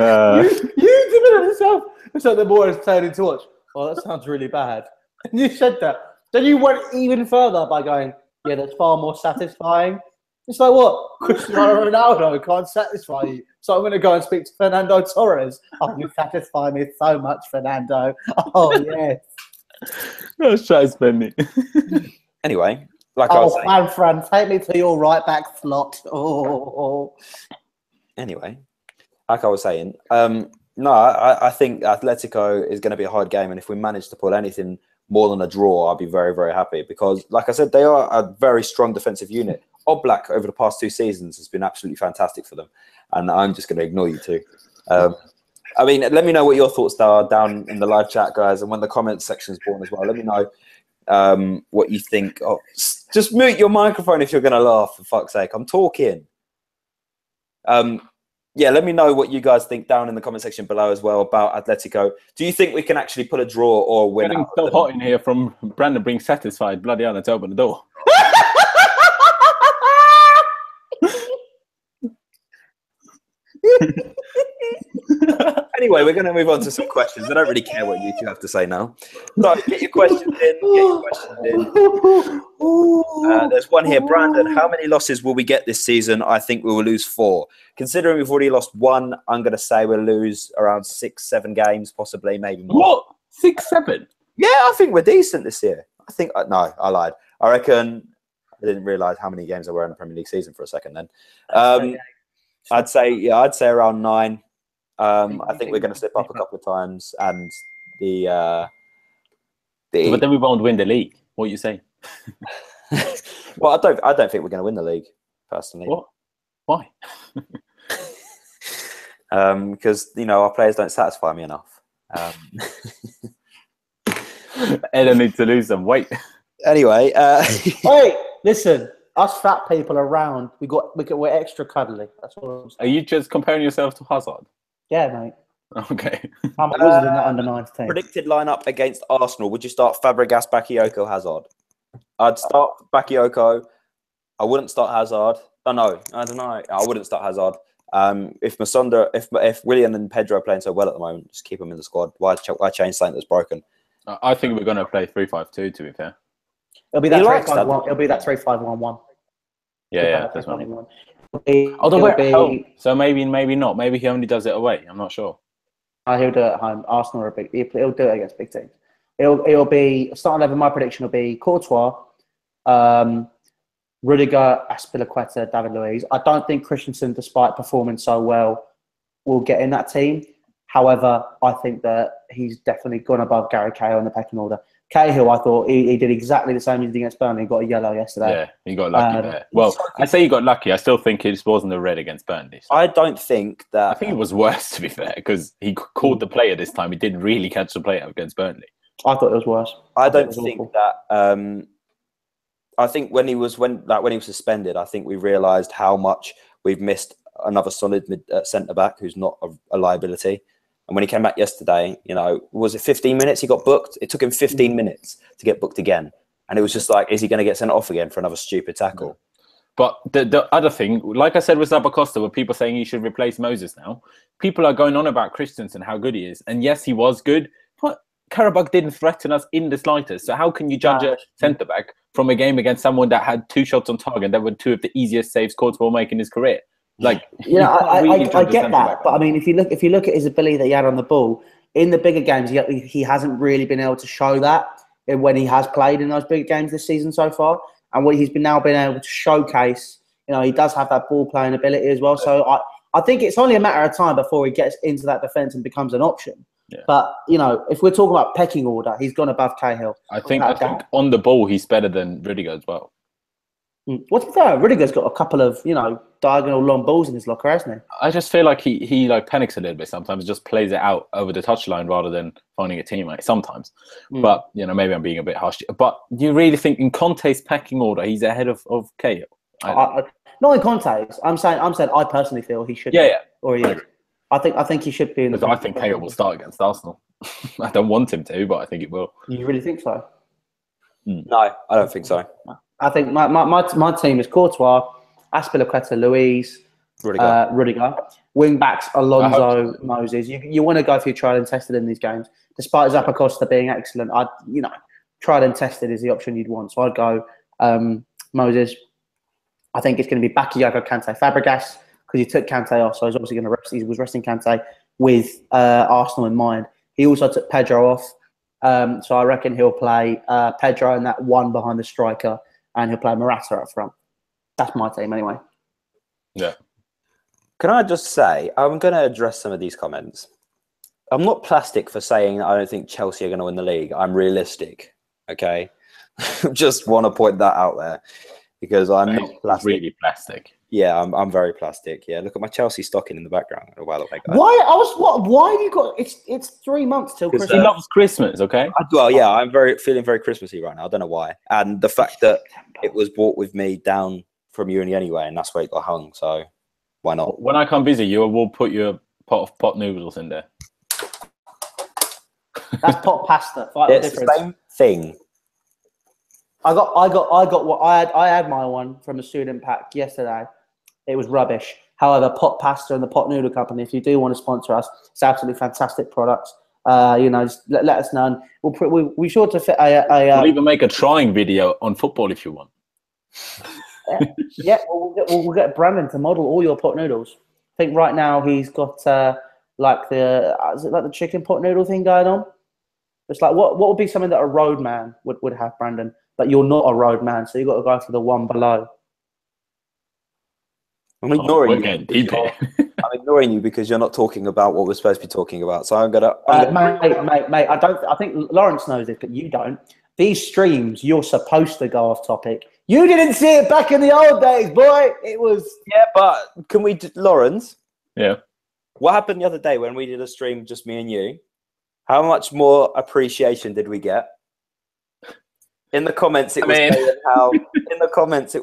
did it yourself. It's like the more entertaining to watch. Oh, that sounds really bad. And you said that. Then you went even further by going, yeah, that's far more satisfying. It's like, what? Cristiano Ronaldo can't satisfy you. So I'm going to go and speak to Fernando Torres. Oh, you satisfy me so much, Fernando. Oh, yes. Let's try to spend me. Anyway, like I was saying. Fran, take me to your right back slot. Oh. Anyway, like I was saying, no, I think Atletico is going to be a hard game, and if we manage to pull anything more than a draw, I'll be very, very happy, because, like I said, they are a very strong defensive unit. Oblak over the past 2 seasons has been absolutely fantastic for them, and I'm just going to ignore you two. I mean, let me know what your thoughts are down in the live chat, guys, and when the comments section is born as well. Let me know what you think. Oh, just mute your microphone if you're going to laugh, for fuck's sake. I'm talking. Yeah, let me know what you guys think down in the comment section below as well about Atletico. Do you think we can actually pull a draw or win? Getting so hot in here from Brandon being satisfied. Bloody hell, let's open the door. Anyway, we're going to move on to some questions. I don't really care what you two have to say now. So get your questions in. There's one here. Brandon, how many losses will we get this season? I think we will lose 4. Considering we've already lost 1, I'm going to say we'll lose around 6-7 games, possibly, maybe more. What? 6-7? Yeah, I think we're decent this year. I think, no, I lied. I reckon, I didn't realise how many games there were in the Premier League season for a second then. I'd say around 9. I think we're going to slip up a couple of times, and but then we won't win the league. What are you saying? Well, I don't think we're going to win the league personally. What? Why? Because our players don't satisfy me enough. Ella needs to lose some weight. Anyway, hey, listen. Us fat people around, we're extra cuddly. That's what I'm saying. Are you just comparing yourself to Hazard? Yeah, mate. Okay. I'm a wizard in that under 19. Predicted lineup against Arsenal. Would you start Fàbregas, Bakayoko, Hazard? I'd start Bakayoko. I wouldn't start Hazard. Oh no, I don't know. I wouldn't start Hazard. If Masonda, if Willian and Pedro are playing so well at the moment, just keep them in the squad. Why change something that's broken? I think we're going to play 3-5-2. To be fair. It'll be that 3-5-1. It'll be that 3-5-1-1. Yeah, that's one. So maybe not. Maybe he only does it away. I'm not sure. He'll do it at home. Arsenal are big. He'll do it against big teams. It'll be starting 11. My prediction will be Courtois, Rudiger, Azpilicueta, David Luiz. I don't think Christensen, despite performing so well, will get in that team. However, I think that he's definitely gone above Gary Cahill in the pecking order. Cahill, I thought he did exactly the same as he did against Burnley. He got a yellow yesterday. Yeah, he got lucky there. Well, I say he got lucky. I still think it just wasn't a red against Burnley. So. I don't think that... I think it was worse, to be fair, because he called the player this time. He didn't really catch the player against Burnley. I thought it was worse. I don't think that... I think when he was suspended, I think we realised how much we've missed another solid centre-back who's not a liability. And when he came back yesterday, was it 15 minutes he got booked? It took him 15 minutes to get booked again. And it was just like, is he going to get sent off again for another stupid tackle? But the other thing, like I said with Zappacosta, with people saying he should replace Moses now, people are going on about Christensen, how good he is. And yes, he was good, but Qarabag didn't threaten us in the slightest. So how can you judge a centre-back from a game against someone that had 2 shots on target that were 2 of the easiest saves Courtois will make in his career? Like, You know, can't really I judge a get that, centre-back. but I mean, if you look at his ability that he had on the ball in the bigger games, he hasn't really been able to show that when he has played in those big games this season so far. And what he's been able to showcase, you know, he does have that ball playing ability as well. So I think it's only a matter of time before he gets into that defence and becomes an option. Yeah. But you know, if we're talking about pecking order, he's gone above Cahill. I think on the ball he's better than Rudiger as well. What's fair? Rudiger's got a couple of, you know, diagonal long balls in his locker, hasn't he? I just feel like he like panics a little bit sometimes, just plays it out over the touchline rather than finding a teammate sometimes. But, you know, maybe I'm being a bit harsh. But do you really think in Conte's pecking order he's ahead of Cahill? Not in Conte's. I'm saying I personally feel he should. Yeah. Or he is. I think he should be in because I think Cahill will start against Arsenal. I don't want him to, but I think it will. You really think so? No, I don't think so. I think my team is Courtois, Azpilicueta, Luiz, Rudiger. Wing backs Alonso, Moses. You want to go for your tried and tested in these games, despite Zappacosta being excellent. Tried and tested is the option you'd want. So I'd go Moses. I think it's going to be Bakayoko, Kante, Fàbregas, because he took Kante off, so he's obviously going to rest. He was resting Kante with Arsenal in mind. He also took Pedro off, so I reckon he'll play Pedro and that one behind the striker, and he'll play Morata up front. That's my team anyway. Yeah. Can I just say, I'm going to address some of these comments. I'm not plastic for saying I don't think Chelsea are going to win the league. I'm realistic, okay? Just want to point that out there because I'm not plastic. Really plastic. Yeah, I'm very plastic. Yeah, look at my Chelsea stocking in the background. Oh, by the way, guys. Why have you got? It's 3 months till Christmas. He loves Christmas. Okay. Well, yeah, I'm feeling very Christmassy right now. I don't know why, and the fact that it was bought with me down from uni anyway, and that's where it got hung. So why not? When I come visit you, we'll put your pot noodles in there. That's pot pasta. It's the same thing. I got what I had my one from a student pack yesterday. It was rubbish. However, Pot Pasta and the Pot Noodle Company, if you do want to sponsor us, it's absolutely fantastic products. Just let us know. We're sure to fit we'll even make a trying video on football if you want. We'll get Brandon to model all your pot noodles. I think right now he's got is it like the chicken pot noodle thing going on? It's like what would be something that a road man would have, Brandon? But you're not a road man, so you've got to go for the one below. I'm ignoring you. I'm ignoring you because you're not talking about what we're supposed to be talking about. So I'm gonna, mate. I think Lawrence knows it, but you don't. These streams, you're supposed to go off topic. You didn't see it back in the old days, boy. It was. Yeah, but can we, Lawrence? Yeah. What happened the other day when we did a stream, just me and you? How much more appreciation did we get? In the comments, it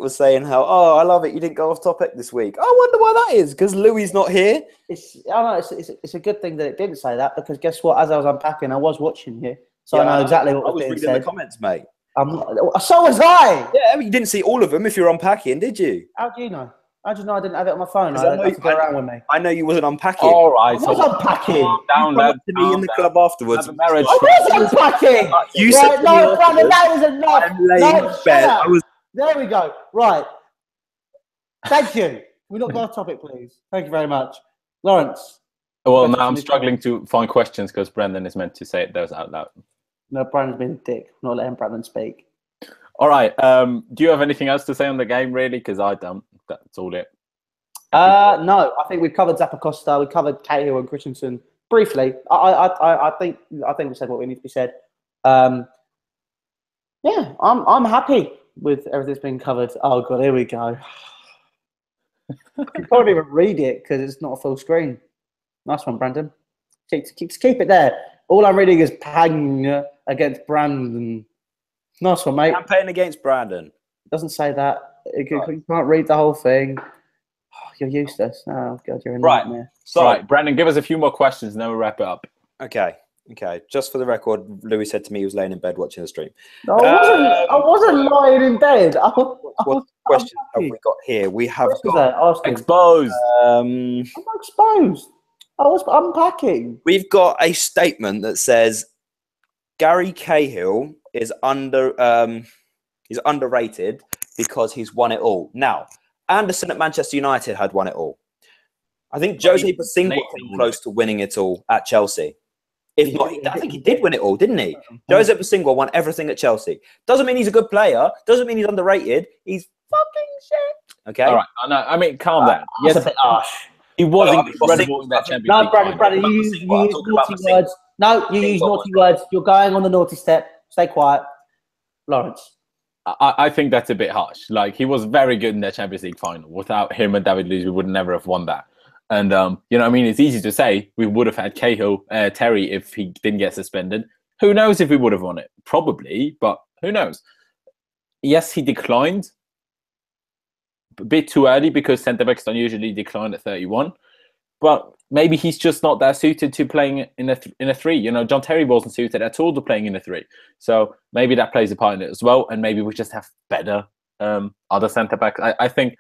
was saying how, oh, I love it. You didn't go off topic this week. I wonder why that is. Because Louis not here. It's a good thing that it didn't say that because guess what? As I was unpacking, I was watching you, so I know exactly what was being said. I was reading the comments, mate. So was I. Yeah, you didn't see all of them if you're unpacking, did you? How do you know? How do you know I didn't have it on my phone? I didn't have to go around with me. I know you wasn't unpacking. All right. I was unpacking. Down, to me in the club afterwards. I was unpacking. You said no, Brandon, that was enough. I'm laying in bed. There we go. Right. Thank you. We not go off topic, please. Thank you very much. Lawrence. Well, now I'm struggling to find questions because Brendan is meant to say those out loud. No, Brandon's been a dick. I'm not letting Brandon speak. All right. Do you have anything else to say on the game, really? Because I don't. That's all it. No, I think we've covered Zappacosta. We covered Cahill and Christensen briefly. I think we said what we need to be said. I'm happy with everything that's been covered. Oh god, here we go. I can't even read it because it's not a full screen. Nice one, Brandon. Keep it there. All I'm reading is Pang against Brandon. Nice one, mate. Campaign against Brandon. Doesn't say that. You can't read the whole thing. Oh, you're useless. Oh god, you're a nightmare. So, right, Brandon, give us a few more questions and then we'll wrap it up. Okay. Just for the record, Louis said to me he was laying in bed watching the stream. No, I wasn't lying in bed. What questions have we got here? We have got exposed. I'm not exposed. I was unpacking. We've got a statement that says Gary Cahill is underrated because he's won it all. Now, Anderson at Manchester United had won it all. I think Jose Bosingwa came close to winning it all at Chelsea. If not, I think he did win it all, didn't he? Jose Bosingwa won everything at Chelsea. Doesn't mean he's a good player. Doesn't mean he's underrated. He's fucking shit. Okay. All right. I mean, calm down. Yes, a bit harsh. He was incredible in that Champions No, League. Brandon, you use naughty words. No, you use naughty words. You're going on the naughty step. Stay quiet. Lawrence. I think that's a bit harsh. Like, he was very good in the Champions League final. Without him and David Luiz, we would never have won that. And, you know, I mean, it's easy to say we would have had Cahill, Terry, if he didn't get suspended. Who knows if we would have won it? Probably, but who knows? Yes, he declined. A bit too early because centre-backs don't usually decline at 31. But maybe he's just not that suited to playing in a 3. You know, John Terry wasn't suited at all to playing in a 3. So maybe that plays a part in it as well. And maybe we just have better other centre-backs. I think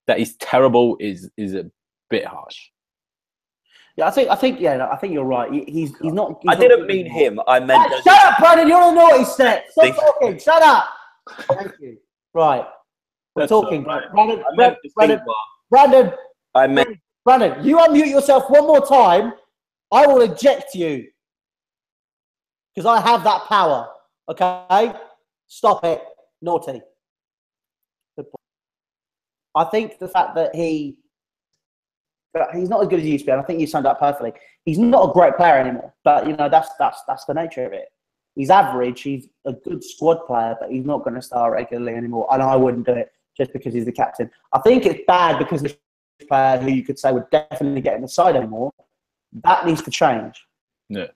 that he's terrible is a bit harsh. Yeah, I think you're right. He's not. I didn't mean him. I meant. Shut up, Brandon! You're on a naughty step. Stop talking. Shut up. Thank you. Right, we're talking, Brandon. Brandon. I meant. Brandon, you unmute yourself one more time. I will eject you because I have that power. Okay, stop it. Naughty. Good point. I think the fact that he's not as good as he used to be. And I think you summed up perfectly. He's not a great player anymore, but you know that's the nature of it. He's average. He's a good squad player, but he's not going to start regularly anymore. And I wouldn't do it just because he's the captain. I think it's bad because the player who you could say would definitely get in the side anymore. That needs to change. Yeah,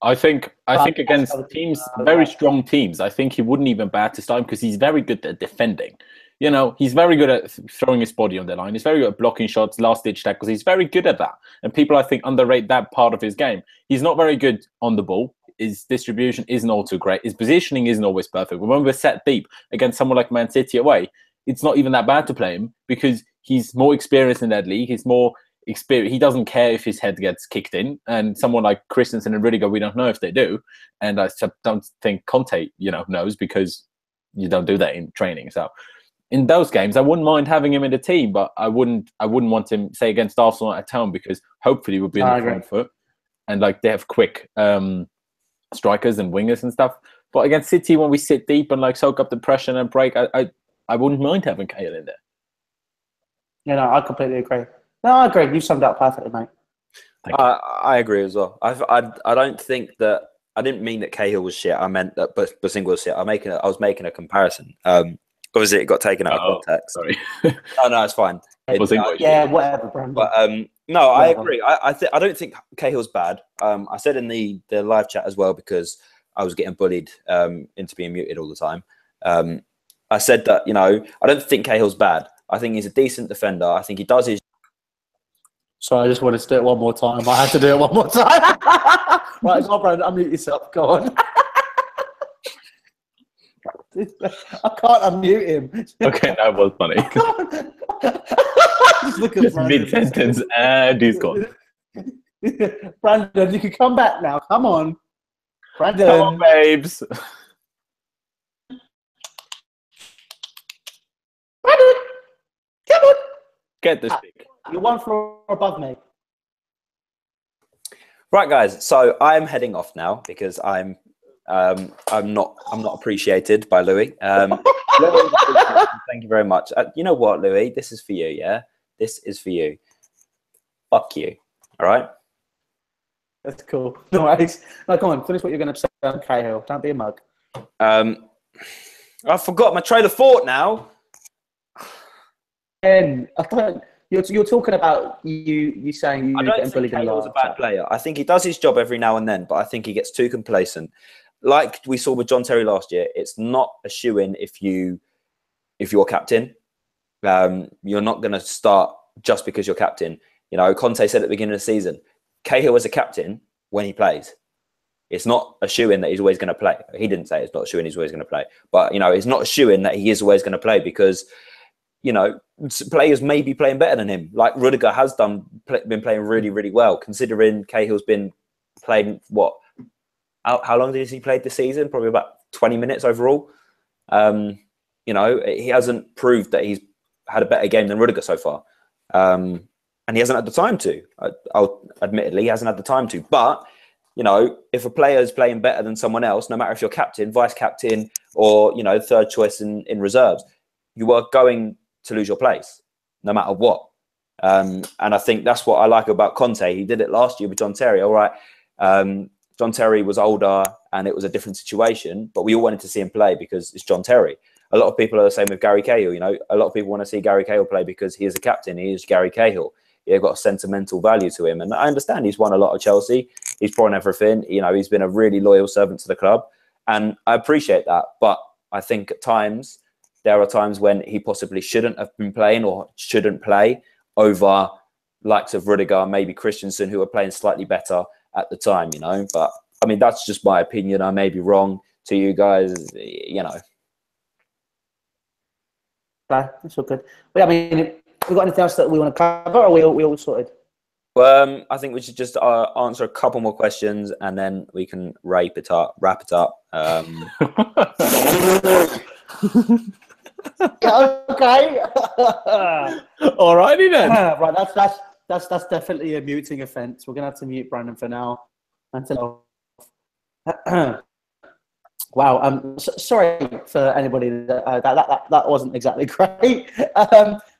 I think against teams, very strong teams, I think he wouldn't even bat to start him because he's very good at defending. You know, he's very good at throwing his body on the line. He's very good at blocking shots, last-ditch tackles. He's very good at that. And people, I think, underrate that part of his game. He's not very good on the ball. His distribution isn't all too great. His positioning isn't always perfect. When we're set deep against someone like Man City away, it's not even that bad to play him because he's more experienced in that league. He's more experienced. He doesn't care if his head gets kicked in. And someone like Christensen and Rudiger, we don't know if they do. And I don't think Conte, knows because you don't do that in training. So in those games, I wouldn't mind having him in the team, but I wouldn't want him, say, against Arsenal at home because hopefully we'll be on the front foot. And like they have quick strikers and wingers and stuff. But against City, when we sit deep and like soak up the pressure and break, I wouldn't mind having Cahill in there. Yeah, no, I completely agree. No, I agree. You summed up perfectly, mate. I agree as well. I don't think that. I didn't mean that Cahill was shit. I meant that Bosingwa was shit. I was making a comparison. Obviously, it got taken out of context. Sorry. No, it's fine. Yeah, whatever, Brandon. But no, I agree. I don't think Cahill's bad. I said in the live chat as well because I was getting bullied into being muted all the time. I said that I don't think Cahill's bad. I think he's a decent defender. I think he does his. Sorry, I just wanted to do it one more time. I had to do it one more time. Right, go on, Brandon. Unmute yourself. Go on. I can't unmute him. Okay, that was funny. Just look at Just mid-sentence and he's gone. Brandon, you can come back now. Come on. Brandon. Come on, babes. Brandon, come on. Get the stick. You're one floor above me. Right, guys. So I'm heading off now because I'm not appreciated by Louis. Louis, thank you very much. You know what, Louis? This is for you. Yeah, this is for you. Fuck you. All right. That's cool. Nice. No, come on. Finish what you're going to say on Cahill. Don't be a mug. I forgot my trail of thought now. You're talking about you saying you. I don't think Cahill's a bad player. I think he does his job every now and then, but I think he gets too complacent. Like we saw with John Terry last year, it's not a shoo-in if you're captain. You're not going to start just because you're captain. Conte said at the beginning of the season, Cahill is a captain when he plays. It's not a shoo-in that he's always going to play. He didn't say it's not a shoo-in he's always going to play. But, it's not a shoo-in that he is always going to play because, players may be playing better than him. Like Rudiger has been playing really, really well, considering Cahill's been playing, what? How long has he played this season? Probably about 20 minutes overall. He hasn't proved that he's had a better game than Rudiger so far. and he hasn't had the time to. Admittedly, he hasn't had the time to. But, you know, if a player is playing better than someone else, no matter if you're captain, vice-captain, or, you know, third choice in reserves, you are going to lose your place, no matter what. And I think that's what I like about Conte. He did it last year with John Terry. All right, John Terry was older and it was a different situation, but we all wanted to see him play because it's John Terry. A lot of people are the same with Gary Cahill. You know, a lot of people want to see Gary Cahill play because he is a captain. He is Gary Cahill. He's got a sentimental value to him. And I understand he's won a lot of Chelsea. He's won everything. You know, he's been a really loyal servant to the club. And I appreciate that. But I think at times, there are times when he possibly shouldn't have been playing or shouldn't play over likes of Rudiger, maybe Christensen, who were playing slightly better at the time, you know. But, I mean, that's just my opinion. I may be wrong to you guys, you know. Okay, that's all good. But, I mean, we got anything else that we want to cover, or we all sorted? I think we should just answer a couple more questions, and then we can wrap it up. Yeah, okay. Alrighty then. Right, that's definitely a muting offence. We're gonna have to mute Brandon for now until. Wow. Sorry for anybody that wasn't exactly great.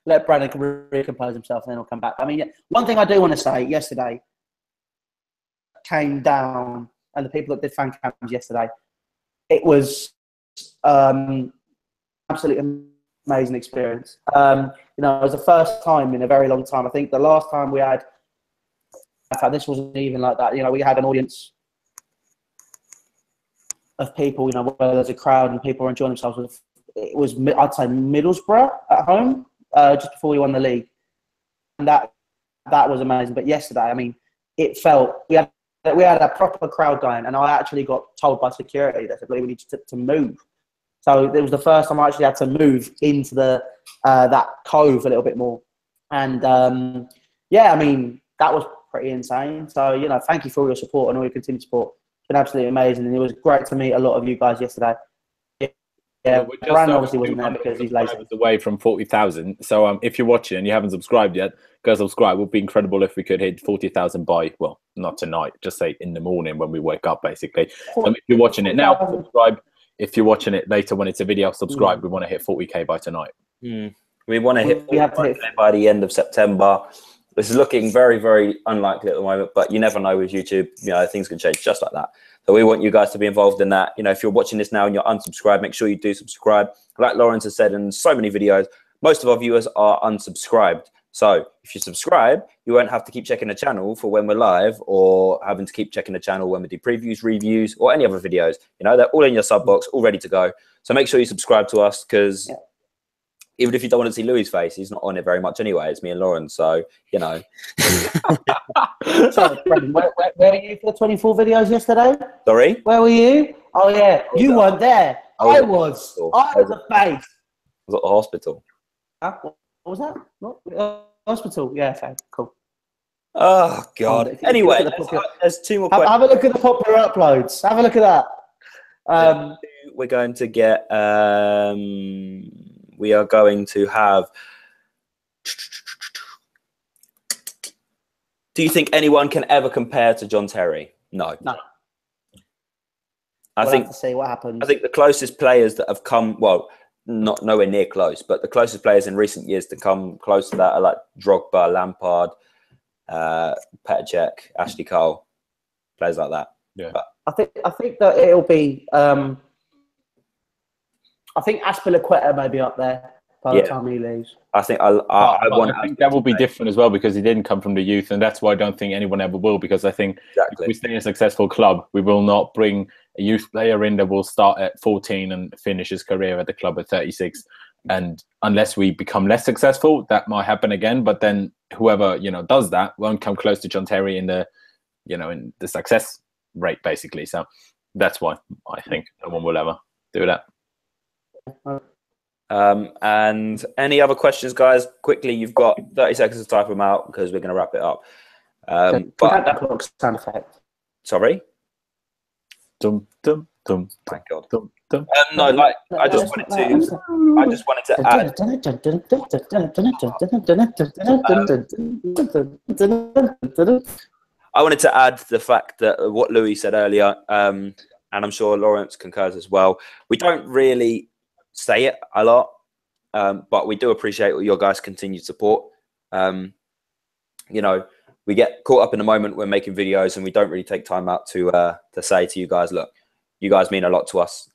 Let Brandon recompose himself, and then he'll come back. I mean, one thing I do want to say: yesterday came down, and the people that did fan cams yesterday, it was absolutely amazing experience. You know, it was the first time in a very long time. I think the last time we had, in fact, this wasn't even like that. You know, we had an audience of people, you know, where there's a crowd and people are enjoying themselves. It was, I'd say, Middlesbrough at home, just before we won the league. And that was amazing. But yesterday, I mean, it felt, we had a proper crowd going, and I actually got told by security that we needed to move. So it was the first time I actually had to move into that cove a little bit more. And, yeah, I mean, that was pretty insane. So, you know, thank you for all your support and all your continued support. It's been absolutely amazing. And it was great to meet a lot of you guys yesterday. Yeah, Brandon obviously wasn't there because he's lazy. Away from 40,000. So if you're watching and you haven't subscribed yet, go subscribe. It would be incredible if we could hit 40,000 by, well, not tonight, just say in the morning when we wake up, basically. If you're watching it now, subscribe. If you're watching it later when it's a video, subscribe. We want to hit 40k by tonight. We want to hit 40k by the end of September. This is looking very, very unlikely at the moment, but you never know with YouTube. You know, things can change just like that. So we want you guys to be involved in that. You know, if you're watching this now and you're unsubscribed, make sure you do subscribe. Like Lawrence has said in so many videos, most of our viewers are unsubscribed. So if you subscribe, you won't have to keep checking the channel for when we're live or having to keep checking the channel when we do previews, reviews, or any other videos. You know, they're all in your sub box, all ready to go. So make sure you subscribe to us because even if you don't want to see Louis' face, he's not on it very much anyway. It's me and Lauren. So, you know. Sorry, Brendan, where were you for the 24 videos yesterday? Sorry? Where were you? Oh, yeah. You weren't there. I was a face. I was at the hospital. Huh? What was that? What? Hospital. Yeah, okay, cool. Oh, God. Anyway, there's two more questions. Have a look at the popular uploads. Have a look at that. We're going to get... we are going to have... Do you think anyone can ever compare to John Terry? No. No. I think have to see what happens. I think the closest players that have come, well, not nowhere near close, but the closest players in recent years to come close to that are like Drogba, Lampard, Petr Cech, Ashley Cole, players like that. Yeah. But I think that it'll be. I think Azpilicueta may be up there by the time he leaves. I think I think that will be different as well because he didn't come from the youth, and that's why I don't think anyone ever will. Because I think if we stay a successful club, we will not bring a youth player in that will start at 14 and finish his career at the club at 36. And unless we become less successful, that might happen again. But then whoever does that won't come close to John Terry in the in the success rate, basically. So that's why I think no one will ever do that. And any other questions, guys? Quickly, you've got 30 seconds to type them out because we're going to wrap it up. But that clock sound effect. Sorry. Dum dum Dum, Thank God. dum, dum. No, like I just wanted to add. I wanted to add the fact that what Louis said earlier, and I'm sure Lawrence concurs as well. We don't really say it a lot, but we do appreciate your guys' continued support. You know, we get caught up in the moment when making videos, and we don't really take time out to say to you guys, look, you guys mean a lot to us.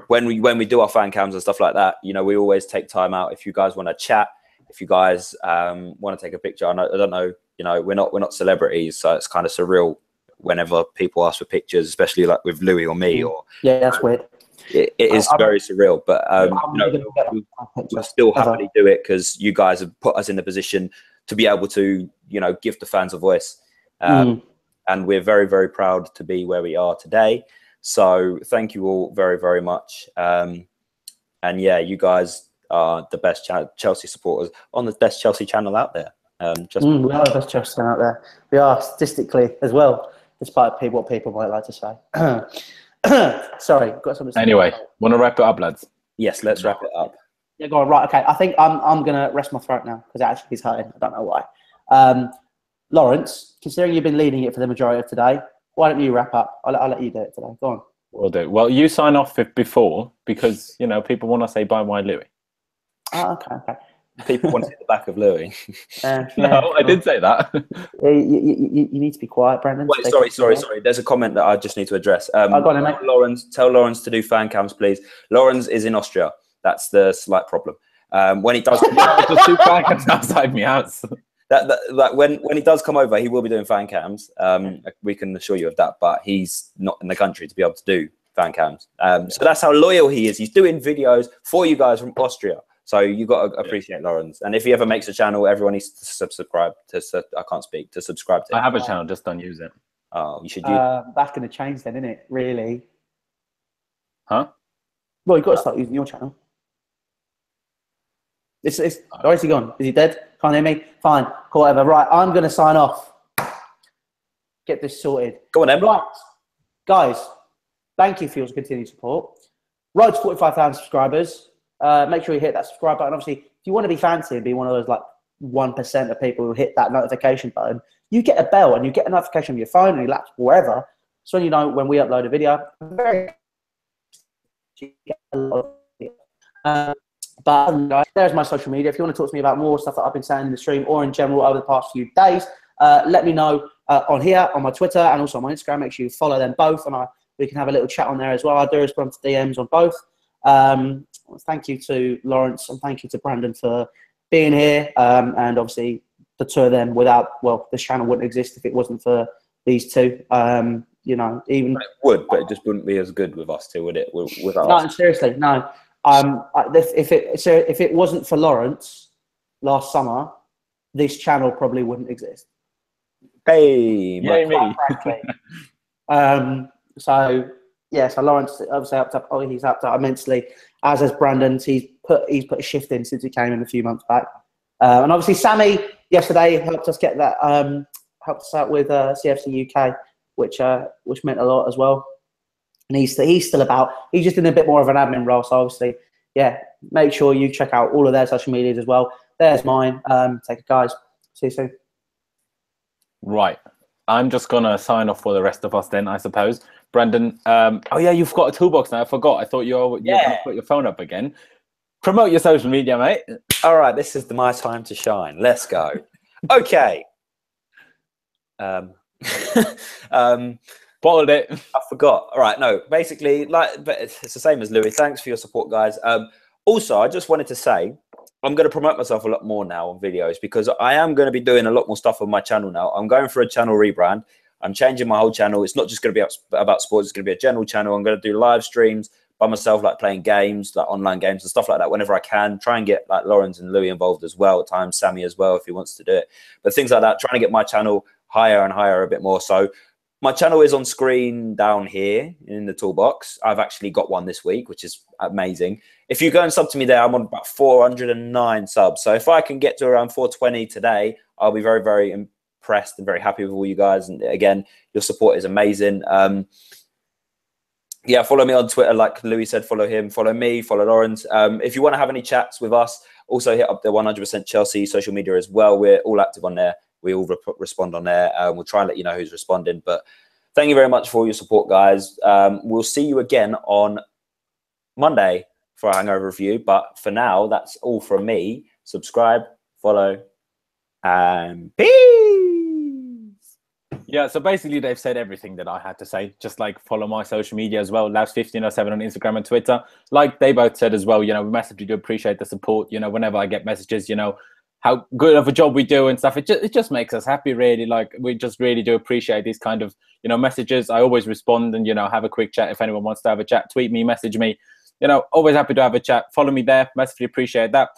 When we do our fan cams and stuff like that, you know, we always take time out. If you guys want to chat, if you guys want to take a picture, I don't know, you know, we're not celebrities, so it's kind of surreal whenever people ask for pictures, especially like with Louis or me. Or yeah, that's weird. It is very surreal, but you know, we'll still happily do it because you guys have put us in the position to be able to, you know, give the fans a voice, and we're very, very proud to be where we are today. So thank you all very, very much. And yeah, you guys are the best Chelsea supporters on the best Chelsea channel out there. We are the best Chelsea channel out there. We are statistically as well, despite what people might like to say. Sorry, got something to say. Anyway, want to wrap it up, lads? Yes, let's wrap it up. Yeah, go on. Right, okay. I think I'm gonna rest my throat now because it actually is hurting. I don't know why. Lawrence, considering you've been leading it for the majority of today, why don't you wrap up? I'll let you do it today. Go on. Will do. Well, you sign off before because, you know, people want to say bye-bye Louis. Oh, okay. People want to hit the back of Louis. No, I did say that. You need to be quiet, Brandon. Wait, sorry. There's a comment that I just need to address. Tell Lawrence to do fan cams, please. Lawrence is in Austria. That's the slight problem. When he does, just do fan cams outside my house. When he does come over, he will be doing fan cams. We can assure you of that. But he's not in the country to be able to do fan cams. So that's how loyal he is. He's doing videos for you guys from Austria. So you got to appreciate Lawrence. And if he ever makes a channel, everyone needs to subscribe to. I can't speak to subscribe to. I have a channel, just don't use it. Oh, you should use. That's going to change then, isn't it? Really? Huh? Well, you've got to start using your channel. Where is he gone? Is he dead? Can't hear me? Fine. Cool, whatever. Right, I'm going to sign off. Get this sorted. Go on, then. Right. Guys, thank you for your continued support. Right to 45,000 subscribers. Make sure you hit that subscribe button. Obviously, if you want to be fancy and be one of those like 1% of people who hit that notification button, you get a bell and you get a notification on your phone or your laptop, wherever. So you know when we upload a video. But there's my social media. If you want to talk to me about more stuff that I've been saying in the stream or in general over the past few days, let me know on here, on my Twitter, and also on my Instagram. Make sure you follow them both, and we can have a little chat on there as well. I do respond to DMs on both. Thank you to Lawrence and thank you to Brandon for being here. And obviously, the two of them this channel wouldn't exist if it wasn't for these two. You know, even it would, but it just wouldn't be as good with us two, would it? Without no, us. seriously, no. If it wasn't for Lawrence last summer, this channel probably wouldn't exist. Hey, quite frankly. So Lawrence obviously he's helped out immensely, as has Brandon. He's put a shift in since he came in a few months back. And obviously Sammy yesterday helped us get that helped us out with CFC UK, which meant a lot as well. And he's still about. He's just in a bit more of an admin role. So obviously, yeah, make sure you check out all of their social medias as well. There's mine. Take it, guys. See you soon. Right. I'm just going to sign off for the rest of us then, I suppose. Brandon, oh yeah, you've got a toolbox now. I forgot. I thought you were going to put your phone up again. Promote your social media, mate. All right, this is my time to shine. Let's go. Okay. Bottled it. I forgot. All right, no, basically, but it's the same as Louis. Thanks for your support, guys. Also, I just wanted to say, I'm going to promote myself a lot more now on videos because I am going to be doing a lot more stuff on my channel now. I'm going for a channel rebrand. I'm changing my whole channel. It's not just going to be about sports. It's going to be a general channel. I'm going to do live streams by myself, like playing games, like online games and stuff like that whenever I can. Try and get like Lawrence and Louis involved as well. At times, Sammy as well, if he wants to do it. But things like that, trying to get my channel higher and higher a bit more. So my channel is on screen down here in the toolbox. I've actually got one this week, which is amazing. If you go and sub to me there, I'm on about 409 subs. So if I can get to around 420 today, I'll be very, very impressed and very happy with all you guys. And again, your support is amazing. yeah, follow me on Twitter. Like Louis said, follow him, follow me, follow Lawrence. If you want to have any chats with us, also hit up the 100% Chelsea social media as well. We're all active on there. We all respond on there. We'll try and let you know who's responding. But thank you very much for your support, guys. We'll see you again on Monday for a hangover review. But for now, that's all from me. Subscribe, follow, and peace. Yeah, so basically they've said everything that I had to say. Just like follow my social media as well, Labs1507 on Instagram and Twitter. Like they both said as well, you know, we massively do appreciate the support. You know, whenever I get messages, you know, how good of a job we do and stuff, it just makes us happy, really. Like we just really do appreciate these kind of, you know, messages. I always respond and, you know, have a quick chat. If anyone wants to have a chat, tweet me, message me. You know, always happy to have a chat. Follow me there. Massively appreciate that.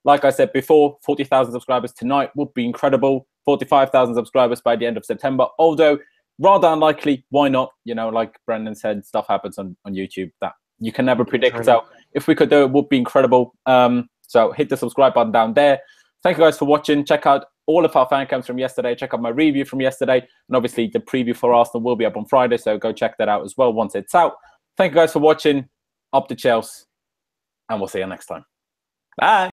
Like I said before, 40,000 subscribers tonight would be incredible. 45,000 subscribers by the end of September. Although, rather unlikely, why not? You know, like Brendan said, stuff happens on YouTube that you can never predict. So if we could do it, would be incredible. So hit the subscribe button down there. Thank you guys for watching. Check out all of our fan cams from yesterday. Check out my review from yesterday. And obviously, the preview for Arsenal will be up on Friday. So go check that out as well once it's out. Thank you guys for watching. Up to Chelsea. And we'll see you next time. Bye.